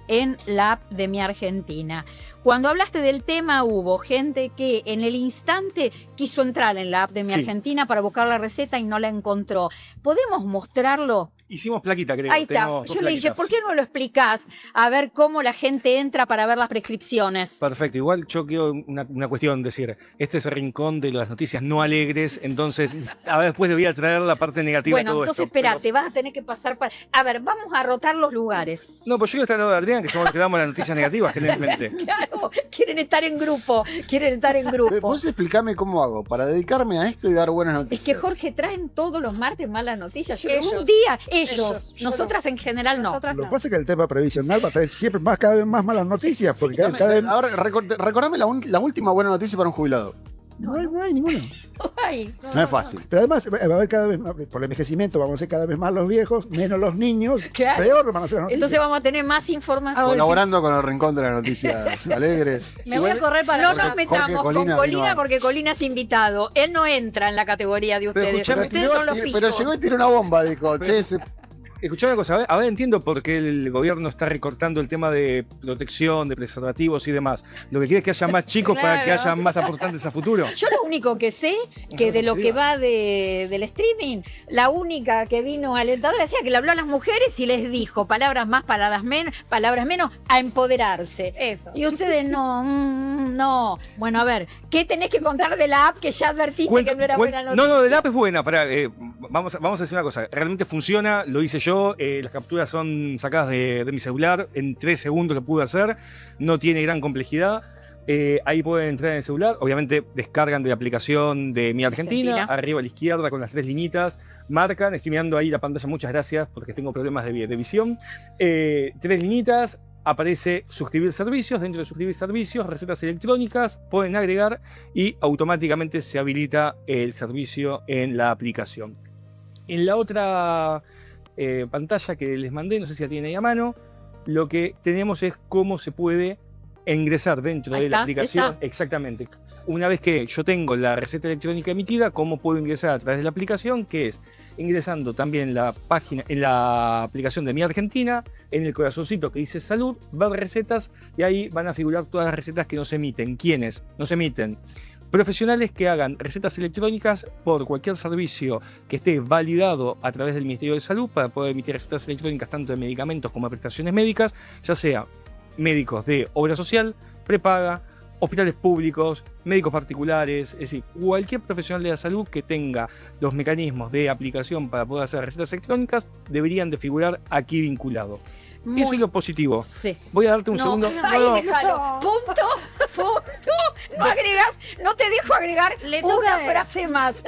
en la app de Mi Argentina. Cuando hablaste del tema, hubo gente que en el instante quiso entrar en la app de Mi Sí. Argentina para buscar la receta y no la encontró. ¿Podemos mostrarlo? Hicimos plaquita, creo. Ahí está. Tenemos dos Yo le dije, plaquitas. ¿por qué no lo explicás? A ver cómo la gente entra para ver las prescripciones. Perfecto, igual yo quiero una cuestión, decir, este es el rincón de las noticias no alegres, entonces a ver, después le voy a traer la parte negativa de Bueno, todo entonces esto. espera, pero- te vas a tener que pasar para... A ver, vamos a rotar los lugares. No, pues yo quiero estar al lado de Adrián, que somos los que damos las noticias negativas generalmente. Claro, quieren estar en grupo, Vos explícame cómo hago para dedicarme a esto y dar buenas Es noticias. que Jorge traen todos los martes malas noticias. Ellos. Un día, ellos. Ellos, yo Nosotras en general no. Nosotras Lo no. que pasa es que el tema previsional va a traer siempre más, cada vez más malas noticias, porque cada vez Ahora, recordame la última buena noticia para un jubilado. no hay ninguna. Ay, No es fácil. Pero además va a haber cada vez más, por el envejecimiento vamos a ser cada vez más los viejos, menos los niños, Claro. peor van a ser las noticias. entonces vamos a tener más información. Colaborando con el rincón de las noticias alegres. Me voy a correr para No allá. nos metamos Jorge con Colina Colina vino a- porque Colina es invitado. Él no entra en la categoría de Pero ustedes. escuchame, Ustedes son los Pero fijos. llegó y tiró una bomba, dijo, che, Escuchame una cosa, a ver, entiendo por qué el gobierno está recortando el tema de protección, de preservativos y demás. Lo que quiere es que haya más chicos para que Claro. haya más aportantes a futuro. Yo lo único que sé, que de lo que va del streaming, la única que vino alentadora decía que le habló a las mujeres y les dijo palabras más, palabras menos, a empoderarse. Eso. Y ustedes no. Bueno, a ver, ¿qué tenés que contar de la app que ya advertiste que no era buena noticia? No, la app es buena. Vamos a decir una cosa. Realmente funciona, lo hice yo. Las capturas son sacadas de mi celular. En 3 segundos lo pude hacer. No tiene gran complejidad. Ahí pueden entrar en el celular. Obviamente descargan de la aplicación de Mi Argentina. Arriba a la izquierda con las 3 liñitas. Marcan. Estoy mirando ahí la pantalla. Muchas gracias porque tengo problemas de visión. 3 liñitas. Aparece suscribir servicios. Dentro de suscribir servicios, recetas electrónicas, pueden agregar y automáticamente se habilita el servicio en la aplicación. En la otra pantalla que les mandé, no sé si la tienen ahí a mano, lo que tenemos es cómo se puede ingresar dentro Ahí de la está, aplicación. esa. Exactamente. Una vez que yo tengo la receta electrónica emitida, ¿cómo puedo ingresar a través de la aplicación? Que es ingresando también en la aplicación de Mi Argentina, en el corazoncito que dice salud, ver recetas y ahí van a figurar todas las recetas que nos emiten. ¿Quiénes nos emiten? Profesionales que hagan recetas electrónicas por cualquier servicio que esté validado a través del Ministerio de Salud para poder emitir recetas electrónicas tanto de medicamentos como de prestaciones médicas, ya sea médicos de obra social, prepaga, hospitales públicos, médicos particulares, es decir, cualquier profesional de la salud que tenga los mecanismos de aplicación para poder hacer recetas electrónicas deberían de figurar aquí vinculado. Eso es lo positivo. Sí. Voy a darte un segundo. Ahí déjalo. Punto. No agregas, no te dejo agregar Le una toca- frase más.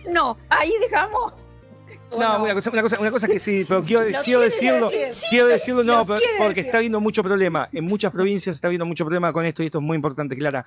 No, ahí dejamos. No, una cosa que sí, pero quiero quiere decirlo, decir. quiero decirlo, no, Lo pero- quiere porque decir. está habiendo mucho problema. En muchas provincias está habiendo mucho problema con esto y esto es muy importante, Clara.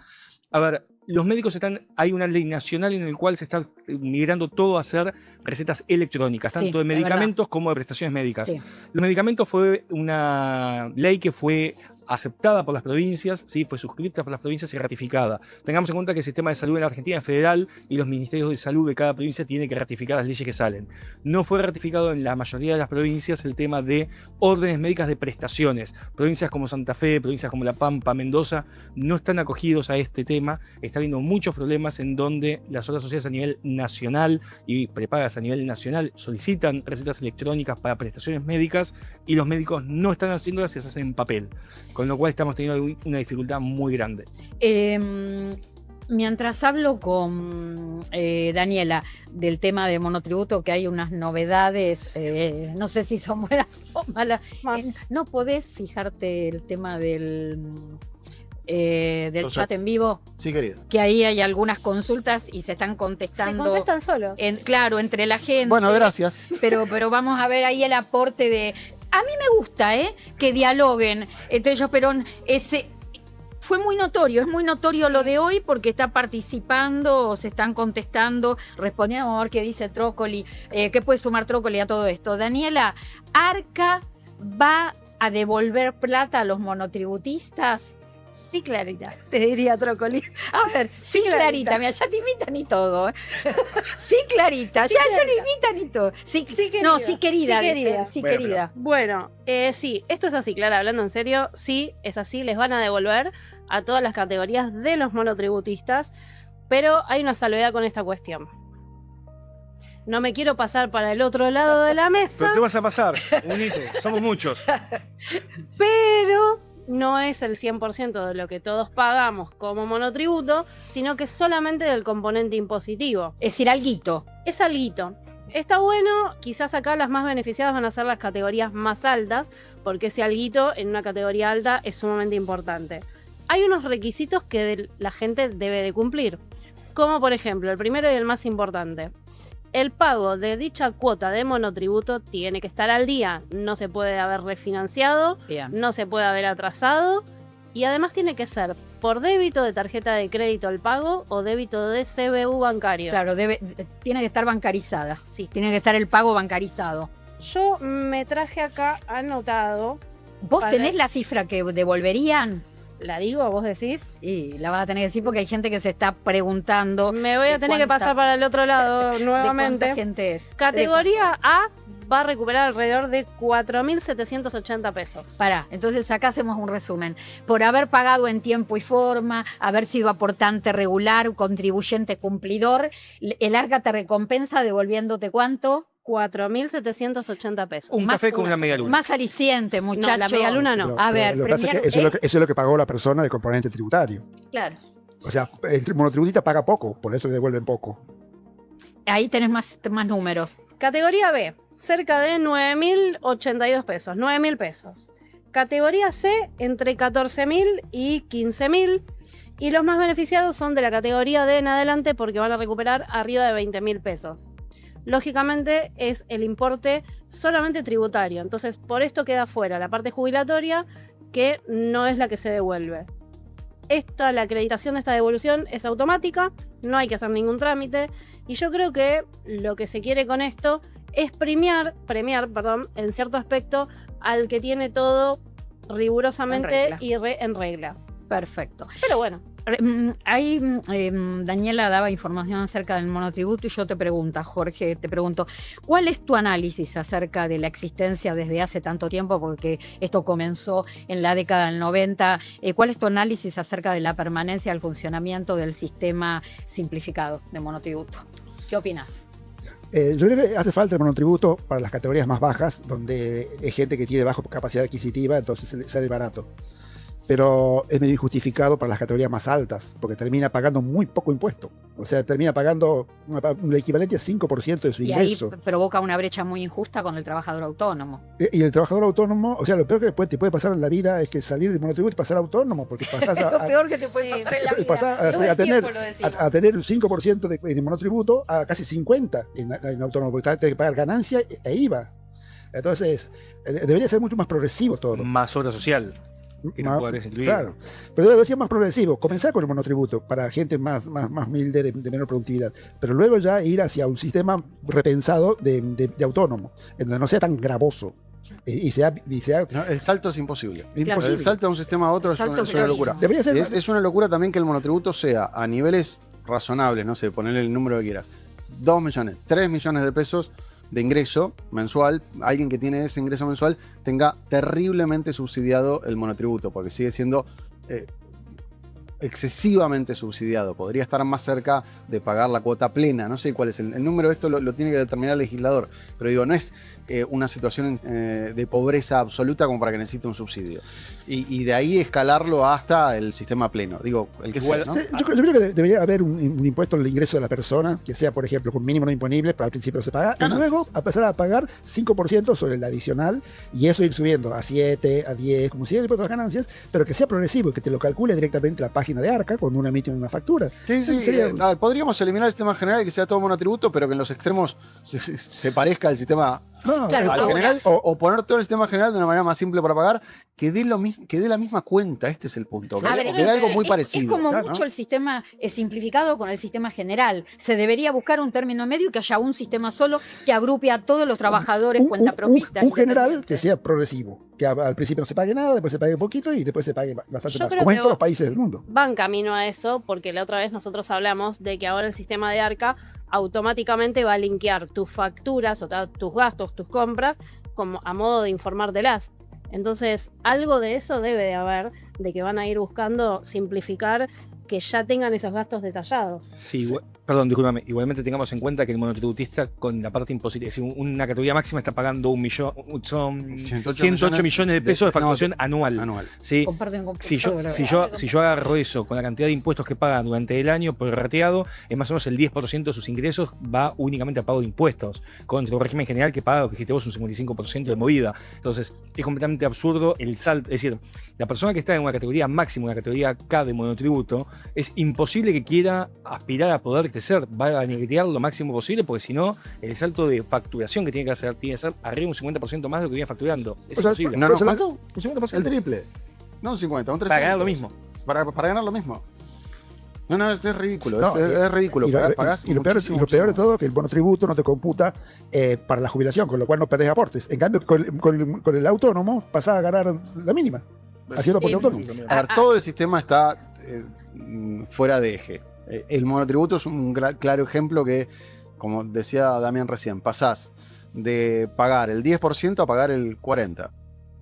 A ver, los médicos hay una ley nacional en la cual se está migrando todo a hacer recetas electrónicas, Sí, tanto de es medicamentos como de prestaciones médicas. Sí. Los medicamentos fue una ley que fue aceptada por las provincias, ¿sí? Fue suscrita por las provincias y ratificada. Tengamos en cuenta que el sistema de salud en la Argentina es federal y los ministerios de salud de cada provincia tienen que ratificar las leyes que salen. No fue ratificado en la mayoría de las provincias el tema de órdenes médicas de prestaciones. Provincias como Santa Fe, provincias como La Pampa, Mendoza, no están acogidos a este tema. Está habiendo muchos problemas en donde las obras sociales a nivel nacional y prepagas a nivel nacional solicitan recetas electrónicas para prestaciones médicas y los médicos no están haciéndolas y se hacen en papel. Con lo cual estamos teniendo una dificultad muy grande. Mientras hablo con Daniela del tema de monotributo, que hay unas novedades, no sé si son buenas o malas. Más. ¿No podés fijarte el tema del Entonces, chat en vivo? Sí, querida. Que ahí hay algunas consultas y se están Se contestando. contestan solos. Claro, entre la gente. Bueno, gracias. Pero vamos a ver ahí el aporte de... A mí me gusta, que dialoguen entre ellos, pero fue muy notorio, es muy notorio lo de hoy porque está participando, se están contestando, respondiendo a ver qué dice Trócoli, qué puede sumar Trócoli a todo esto. Daniela, ¿Arca va a devolver plata a los monotributistas? Sí, Clarita, te diría Trócoli. A ver, sí, Clarita, mira, ya te imitan y todo. Sí, Clarita, ya lo imitan y todo. Sí, no, sí, querida. Sí, querida. Sí, Bueno, querida. Bueno, sí, esto es así, Clara, hablando en serio, sí, es así, les van a devolver a todas las categorías de los monotributistas, pero hay una salvedad con esta cuestión. No me quiero pasar para el otro lado de la ¿Pero mesa, qué vas a pasar? Unite, somos muchos. pero no es el 100% de lo que todos pagamos como monotributo, sino que solamente del componente impositivo. Es decir, alguito. Es alguito. Está bueno, quizás acá las más beneficiadas van a ser las categorías más altas, porque ese alguito en una categoría alta es sumamente importante. Hay unos requisitos que la gente debe de cumplir, como por ejemplo, el primero y el más importante. El pago de dicha cuota de monotributo tiene que estar al día, no se puede haber refinanciado, Bien. no se puede haber atrasado y además tiene que ser por débito de tarjeta de crédito el pago o débito de CBU bancario. Claro, tiene que estar bancarizada. Sí. Tiene que estar el pago bancarizado. Yo me traje acá anotado, ¿Vos Para- tenés la cifra que devolverían? la digo, vos decís. Y la vas a tener que decir porque hay gente que se está preguntando. Me voy a ¿De tener que cuánta- pasar para el otro lado ¿De nuevamente. cuánta gente es? Categoría A va a recuperar alrededor de 4.780 pesos. Pará, entonces acá hacemos un resumen. Por haber pagado en tiempo y forma, haber sido aportante regular, contribuyente cumplidor, el ARCA te recompensa devolviéndote ¿cuánto? 4.780 pesos. Un café con una media luna. Más aliciente, muchacho. No, la media luna no. A ver, lo que pasa es premiar- que eso es lo que pagó la persona del componente tributario. Claro. O sea, el monotributista paga poco, por eso le devuelven poco. Ahí tenés más números. Categoría B, cerca de 9.082 pesos, 9.000 pesos. Categoría C, entre 14.000 y 15.000. Y los más beneficiados son de la categoría D en adelante porque van a recuperar arriba de 20.000 pesos. Lógicamente es el importe solamente tributario, entonces por esto queda fuera la parte jubilatoria que no es la que se devuelve. La acreditación de esta devolución es automática, no hay que hacer ningún trámite y yo creo que lo que se quiere con esto es premiar, en cierto aspecto al que tiene todo rigurosamente en regla. Perfecto. Pero bueno, Ahí Daniela daba información acerca del monotributo y yo te pregunto, Jorge, ¿cuál es tu análisis acerca de la existencia desde hace tanto tiempo? Porque esto comenzó en la década del 90. ¿Cuál es tu análisis acerca de la permanencia del funcionamiento del sistema simplificado de monotributo? ¿Qué opinas? Yo creo que hace falta el monotributo para las categorías más bajas, donde hay gente que tiene baja capacidad adquisitiva, entonces sale barato. Pero es medio injustificado para las categorías más altas, porque termina pagando muy poco impuesto. O sea, termina pagando el equivalente a 5% de su Y ahí ingreso. provoca una brecha muy injusta con el trabajador autónomo. Y el trabajador autónomo, o sea, lo peor que te puede pasar en la vida es que salir de monotributo y pasar a autónomo, porque pasás Lo peor que te puede sí, pasar en la vida. pasás Todo el a tener, tiempo lo decimos. a tener un 5% de monotributo a casi 50% en autónomo, porque tienes que pagar ganancia e IVA. Entonces, debería ser mucho más progresivo todo. Más obra social. Que no podés incluir. Claro, pero debe ser más progresivo. Comenzar con el monotributo para gente más humilde, de menor productividad, pero luego ya ir hacia un sistema repensado de autónomo, en donde no sea tan gravoso y sea No, el salto es imposible. imposible. El salto de un sistema a otro El salto es una locura. Debería ser Es una locura también que el monotributo sea a niveles razonables, no sé, ponerle el número que quieras. 2 millones, 3 millones de pesos de ingreso mensual, alguien que tiene ese ingreso mensual tenga terriblemente subsidiado el monotributo, porque sigue siendo excesivamente subsidiado. Podría estar más cerca de pagar la cuota plena. No sé cuál es el número, esto lo tiene que determinar el legislador. Pero digo, no es una situación de pobreza absoluta como para que necesite un subsidio. Y de ahí escalarlo hasta el sistema pleno. Digo, el que sea, ¿no? Sí, yo creo que debería haber un impuesto al ingreso de la persona, que sea, por ejemplo, con mínimo no imponible, para al principio se paga, y luego empezar a pagar 5% sobre el adicional, y eso ir subiendo a 7, a 10, como si el impuesto a las ganancias, pero que sea progresivo y que te lo calcule directamente la página de Arca cuando uno emite una factura. Sí, Sería- a ver, podríamos eliminar el sistema general y que sea todo monotributo, pero que en los extremos se parezca al sistema No, Claro, al ahora- general, o poner todo el sistema general de una manera más simple para pagar, que dé la misma cuenta. Este es el punto. A ver, Que dé algo muy es parecido. como ¿no? mucho el sistema simplificado con el sistema general. Se debería buscar un término medio y que haya un sistema solo que agrupe a todos los trabajadores cuentapropistas. un general que independientes. sea progresivo, que al principio no se pague nada, después se pague poquito y después se pague bastante Yo más, creo como en que todos los países del mundo. van camino a eso, porque la otra vez nosotros hablamos de que ahora el sistema de Arca automáticamente va a linkear tus facturas, o tus gastos, tus compras, como a modo de informártelas. Entonces, algo de eso debe de haber, de que van a ir buscando simplificar, que ya tengan esos gastos detallados. Sí, perdón, discúlpame. Igualmente tengamos en cuenta que el monotributista con la parte imposible, es decir, una categoría máxima está pagando son 108 millones de pesos de facturación anual. ¿Sí? Comparten con Si yo agarro eso con la cantidad de impuestos que pagan durante el año por rateado, es más o menos el 10% de sus ingresos va únicamente a pago de impuestos, contra un régimen general que paga, lo que dijiste vos, un 55% de movida. Entonces, es completamente absurdo el salto. Es decir, la persona que está en una categoría máxima, una categoría K de monotributo, es imposible que quiera aspirar a poder crecer. Va a negrear lo máximo posible, porque si no, el salto de facturación que tiene que ser arriba un 50% más de lo que viene facturando. Es O sea, imposible. No, Pues ¿cuánto? Un 50%. El triple. No un 50, un 300. Para ganar lo mismo. Para ganar lo mismo. No, esto es ridículo. No, es ridículo. Y lo Pagás peor de muchísimo. todo es que el monotributo no te computa para la jubilación, con lo cual no perdés aportes. En cambio, con el autónomo pasás a ganar la mínima, haciendo aporte autónomo. A ver, todo el sistema está fuera de eje. El monotributo es un claro ejemplo que, como decía Damián recién, pasás de pagar el 10% a pagar el 40%.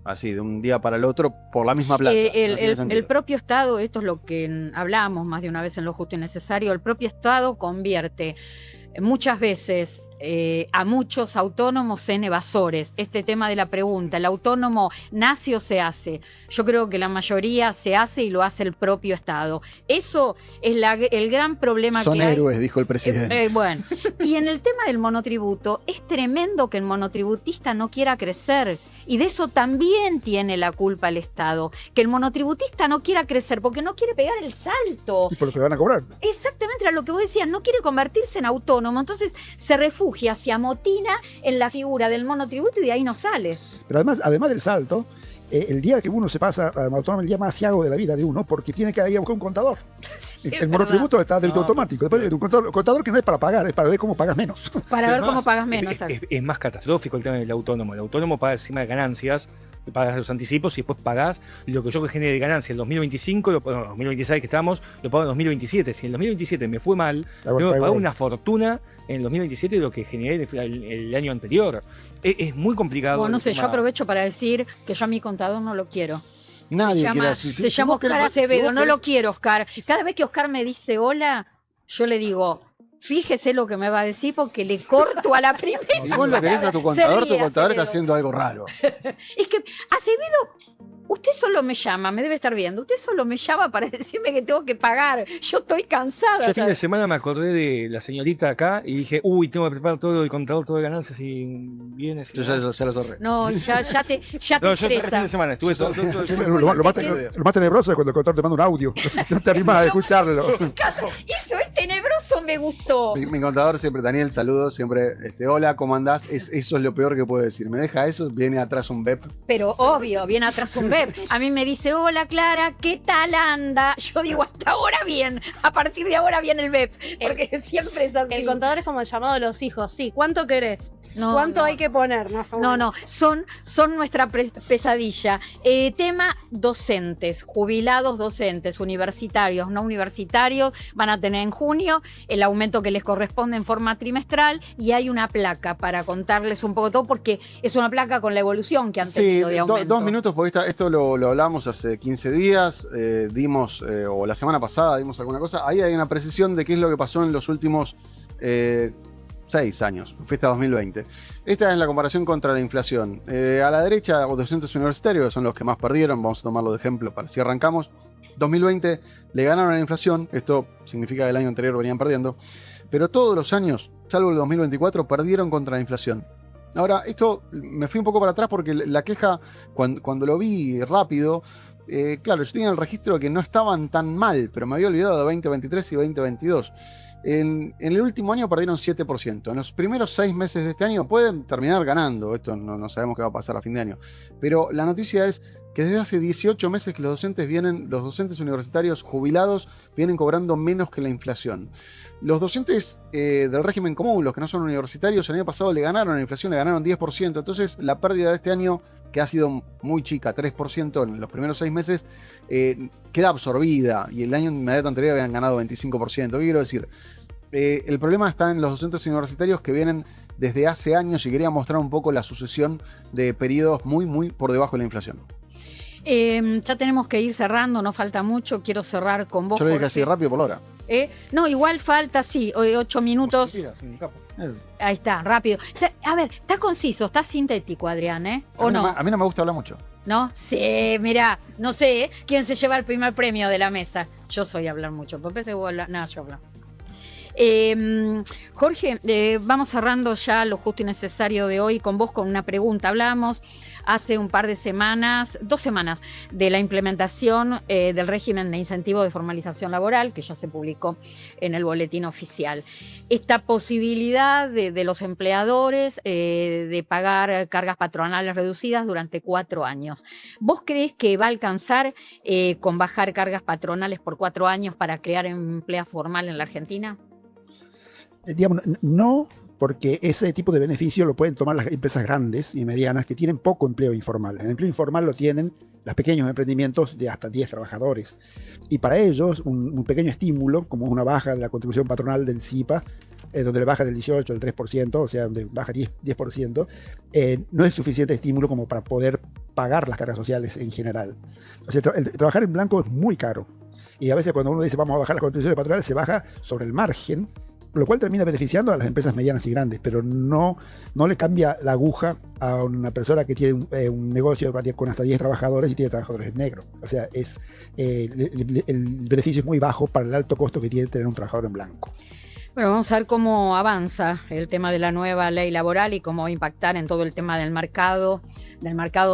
Así, de un día para el otro, por la misma plata. No tiene sentido. El propio Estado, esto es lo que hablamos más de una vez en Lo Justo y Necesario, el propio Estado convierte muchas veces a muchos autónomos en evasores. Este tema de la pregunta, ¿el autónomo nace o se hace? Yo creo que la mayoría se hace y lo hace el propio Estado. Eso es el gran problema Son que hay. héroes, dijo el presidente. Bueno, y en el tema del monotributo, es tremendo que el monotributista no quiera crecer. Y de eso también tiene la culpa el Estado. Que el monotributista no quiera crecer porque no quiere pegar el salto. Y por lo que le van a cobrar. Exactamente era lo que vos decías, no quiere convertirse en autónomo. Entonces se refugia, se amotina en la figura del monotributo y de ahí no sale. Pero además del salto, el día que uno se pasa a autónomo, el día más asiago de la vida de uno, porque tiene que ir a buscar un contador. Sí, El es monotributo está débito automático. Después, un contador que no es para pagar, es para ver cómo pagas menos. verdad. Para ver cómo pagas menos. Es más catastrófico el tema del autónomo. El autónomo paga encima de ganancias, pagas los anticipos y después pagás lo que yo genere de ganancia en 2025, 2026 que estamos, lo pago en 2027. Si en 2027 me fue mal, tengo que pagar una fortuna en el 2027 de lo que generé el año anterior. Es muy complicado. Bueno, no sé, yo aprovecho para decir que yo a mi contador no lo quiero. Nadie quiere Se llama Oscar Acevedo, no lo quiero, Oscar. Cada vez que Oscar me dice hola, yo le digo, fíjese lo que me va a decir porque le corto a la primera. Si vos lo querés a tu Se contador, ríe tu contador está Acevedo. haciendo algo raro. Es que Acevedo, usted solo me llama, me debe estar viendo, usted solo me llama para decirme que tengo que pagar. Yo estoy cansada. Yo el fin de semana me acordé de la señorita acá y dije, uy, tengo que preparar todo el contador, todo de ganancias y bienes. Yo ya lo cerré. No, ya te No, yo el fin estresa. de semana estuve Lo más tenebroso es cuando el contador te manda un audio. No te animas a escucharlo. Eso es tenebroso, me gustó. Mi contador siempre, Daniel, saludos, siempre, hola, ¿cómo andás? Eso es lo peor que puedo decir. Me deja eso, viene atrás un BEP. Pero obvio, viene atrás un BEP. A mí me dice, hola Clara, ¿qué tal anda? Yo digo, hasta ahora bien. A partir de ahora viene el BEP. Porque siempre es así. El contador es como el llamado de los hijos. Sí, ¿cuánto querés? No, ¿Cuánto no. hay que poner? Más o No, menos? son nuestra pesadilla. Tema docentes, jubilados docentes, universitarios, no universitarios, van a tener en junio el aumento que les corresponde en forma trimestral, y hay una placa para contarles un poco todo, porque es una placa con la evolución que han tenido de aumento. 2 minutos, porque esto lo hablamos hace 15 días, o la semana pasada dimos alguna cosa. Ahí hay una precisión de qué es lo que pasó en los últimos 6 años, fiesta 2020. Esta es la comparación contra la inflación. A la derecha, los docentes universitarios, que son los que más perdieron, vamos a tomarlo de ejemplo para si arrancamos. 2020 le ganaron a la inflación, esto significa que el año anterior venían perdiendo, pero todos los años, salvo el 2024, perdieron contra la inflación. Ahora, esto me fui un poco para atrás porque la queja, cuando lo vi rápido, claro, yo tenía el registro de que no estaban tan mal, pero me había olvidado de 2023 y 2022. En el último año perdieron 7%. En los primeros 6 meses de este año pueden terminar ganando. Esto no sabemos qué va a pasar a fin de año. Pero la noticia es que desde hace 18 meses que los docentes universitarios jubilados vienen cobrando menos que la inflación. Los docentes del régimen común, los que no son universitarios, el año pasado le ganaron a la inflación, le ganaron 10%. Entonces la pérdida de este año, que ha sido muy chica, 3% en los primeros 6 meses, queda absorbida, y el año inmediato anterior habían ganado 25%. ¿Qué quiero decir? El problema está en los docentes universitarios que vienen desde hace años, y quería mostrar un poco la sucesión de periodos muy por debajo de la inflación. Ya tenemos que ir cerrando, no falta mucho. Quiero cerrar con vos, Yo lo dije Jorge. así rápido por la hora. No, igual falta, sí, 8 minutos. Ahí está, rápido. A ver, está conciso, está sintético, Adrián, ¿o no? A mí no me gusta hablar mucho. ¿No? Sí, mira, no sé quién se lleva el primer premio de la mesa. Yo soy a hablar mucho. Porque pensé que vos hablar. No, yo hablo. Jorge, vamos cerrando ya lo justo y necesario de hoy con vos, con una pregunta. Hablamos hace un par de semanas, 2 semanas, de la implementación del régimen de incentivo de formalización laboral, que ya se publicó en el boletín oficial. Esta posibilidad de los empleadores de pagar cargas patronales reducidas durante 4 años. ¿Vos creés que va a alcanzar con bajar cargas patronales por 4 años para crear empleo formal en la Argentina? Digamos, no, porque ese tipo de beneficio lo pueden tomar las empresas grandes y medianas que tienen poco empleo informal. El empleo informal lo tienen los pequeños emprendimientos de hasta 10 trabajadores. Y para ellos, un pequeño estímulo, como una baja de la contribución patronal del CIPA, donde le baja del 18 al 3%, o sea, donde baja 10%, no es suficiente estímulo como para poder pagar las cargas sociales en general. O sea, trabajar en blanco es muy caro. Y a veces cuando uno dice vamos a bajar las contribuciones patronales, se baja sobre el margen, lo cual termina beneficiando a las empresas medianas y grandes, pero no le cambia la aguja a una persona que tiene un negocio con hasta 10 trabajadores y tiene trabajadores en negro. O sea, el beneficio es muy bajo para el alto costo que tiene tener un trabajador en blanco. Bueno, vamos a ver cómo avanza el tema de la nueva ley laboral y cómo va a impactar en todo el tema del mercado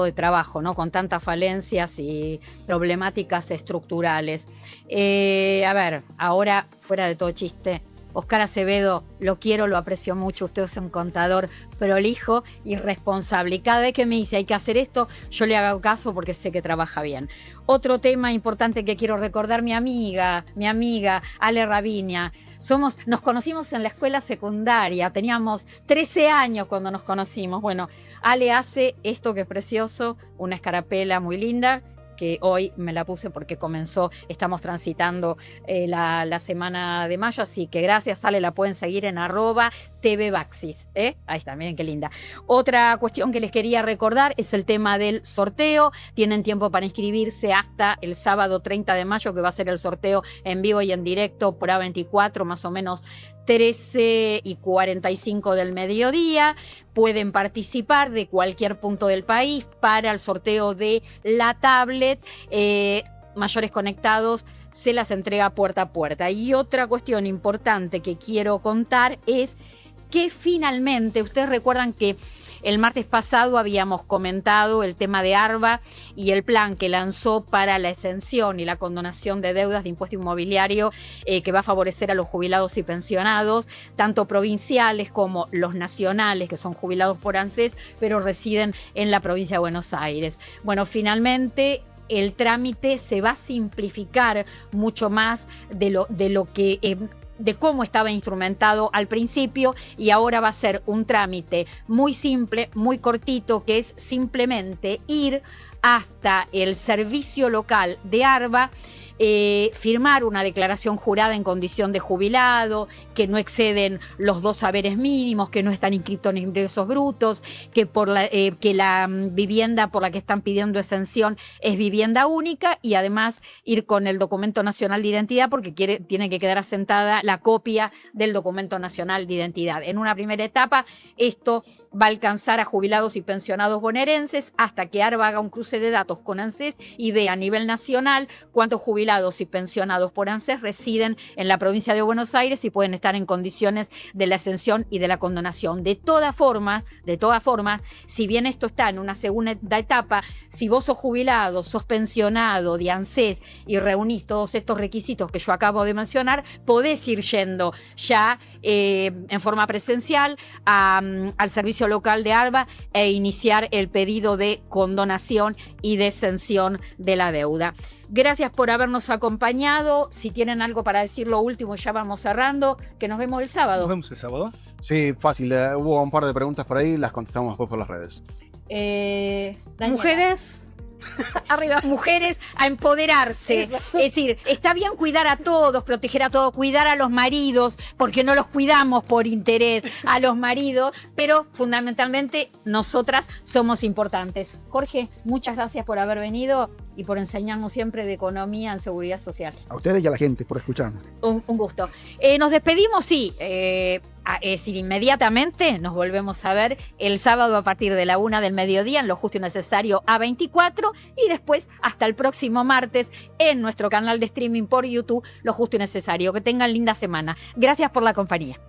de trabajo, ¿no? Con tantas falencias y problemáticas estructurales. A ver, ahora, fuera de todo chiste, Oscar Acevedo, lo quiero, lo aprecio mucho. Usted es un contador prolijo y responsable. Y cada vez que me dice hay que hacer esto, yo le hago caso porque sé que trabaja bien. Otro tema importante que quiero recordar, mi amiga Ale Raviña. Nos conocimos en la escuela secundaria, teníamos 13 años cuando nos conocimos. Bueno, Ale hace esto que es precioso, una escarapela muy linda, que hoy me la puse porque estamos transitando la semana de mayo, así que gracias, Ale, la pueden seguir en @tvbaxis, ahí está, miren qué linda. Otra cuestión que les quería recordar es el tema del sorteo. Tienen tiempo para inscribirse hasta el sábado 30 de mayo, que va a ser el sorteo en vivo y en directo por A24, más o menos 13:45 del mediodía. Pueden participar de cualquier punto del país para el sorteo de la tablet. Mayores conectados se las entrega puerta a puerta. Y otra cuestión importante que quiero contar es que finalmente, ustedes recuerdan que el martes pasado habíamos comentado el tema de ARBA y el plan que lanzó para la exención y la condonación de deudas de impuesto inmobiliario, que va a favorecer a los jubilados y pensionados, tanto provinciales como los nacionales, que son jubilados por ANSES, pero residen en la provincia de Buenos Aires. Bueno, finalmente el trámite se va a simplificar mucho más de cómo estaba instrumentado al principio, y ahora va a ser un trámite muy simple, muy cortito, que es simplemente ir hasta el servicio local de ARBA, firmar una declaración jurada en condición de jubilado, que no exceden los 2 saberes mínimos, que no están inscritos en ingresos brutos, que la vivienda por la que están pidiendo exención es vivienda única, y además ir con el documento nacional de identidad, porque tiene que quedar asentada la copia del documento nacional de identidad. En una primera etapa, esto va a alcanzar a jubilados y pensionados bonaerenses hasta que ARBA haga un cruce de datos con ANSES y vea a nivel nacional cuántos jubilados y pensionados por ANSES residen en la provincia de Buenos Aires y pueden estar en condiciones de la exención y de la condonación. De todas formas, si bien esto está en una segunda etapa, si vos sos jubilado, sos pensionado de ANSES y reunís todos estos requisitos que yo acabo de mencionar, podés ir yendo ya en forma presencial al servicio local de ARBA e iniciar el pedido de condonación y de exención de la deuda. Gracias por habernos acompañado. Si tienen algo para decir lo último, ya vamos cerrando, que nos vemos el sábado. Nos vemos el sábado. Sí, fácil. Hubo un par de preguntas por ahí, las contestamos después por las redes. Daniela. Mujeres, arriba. Mujeres a empoderarse. Eso. Es decir, está bien cuidar a todos, proteger a todos, cuidar a los maridos, porque no los cuidamos por interés a los maridos, pero fundamentalmente nosotras somos importantes. Jorge, muchas gracias por haber venido y por enseñarnos siempre de economía en seguridad social. A ustedes y a la gente por escucharnos. Un gusto. Nos despedimos, sí. Es decir, inmediatamente nos volvemos a ver el sábado a partir de la 1 del mediodía en Lo Justo y Necesario A24 y después hasta el próximo martes en nuestro canal de streaming por YouTube Lo Justo y Necesario. Que tengan linda semana. Gracias por la compañía.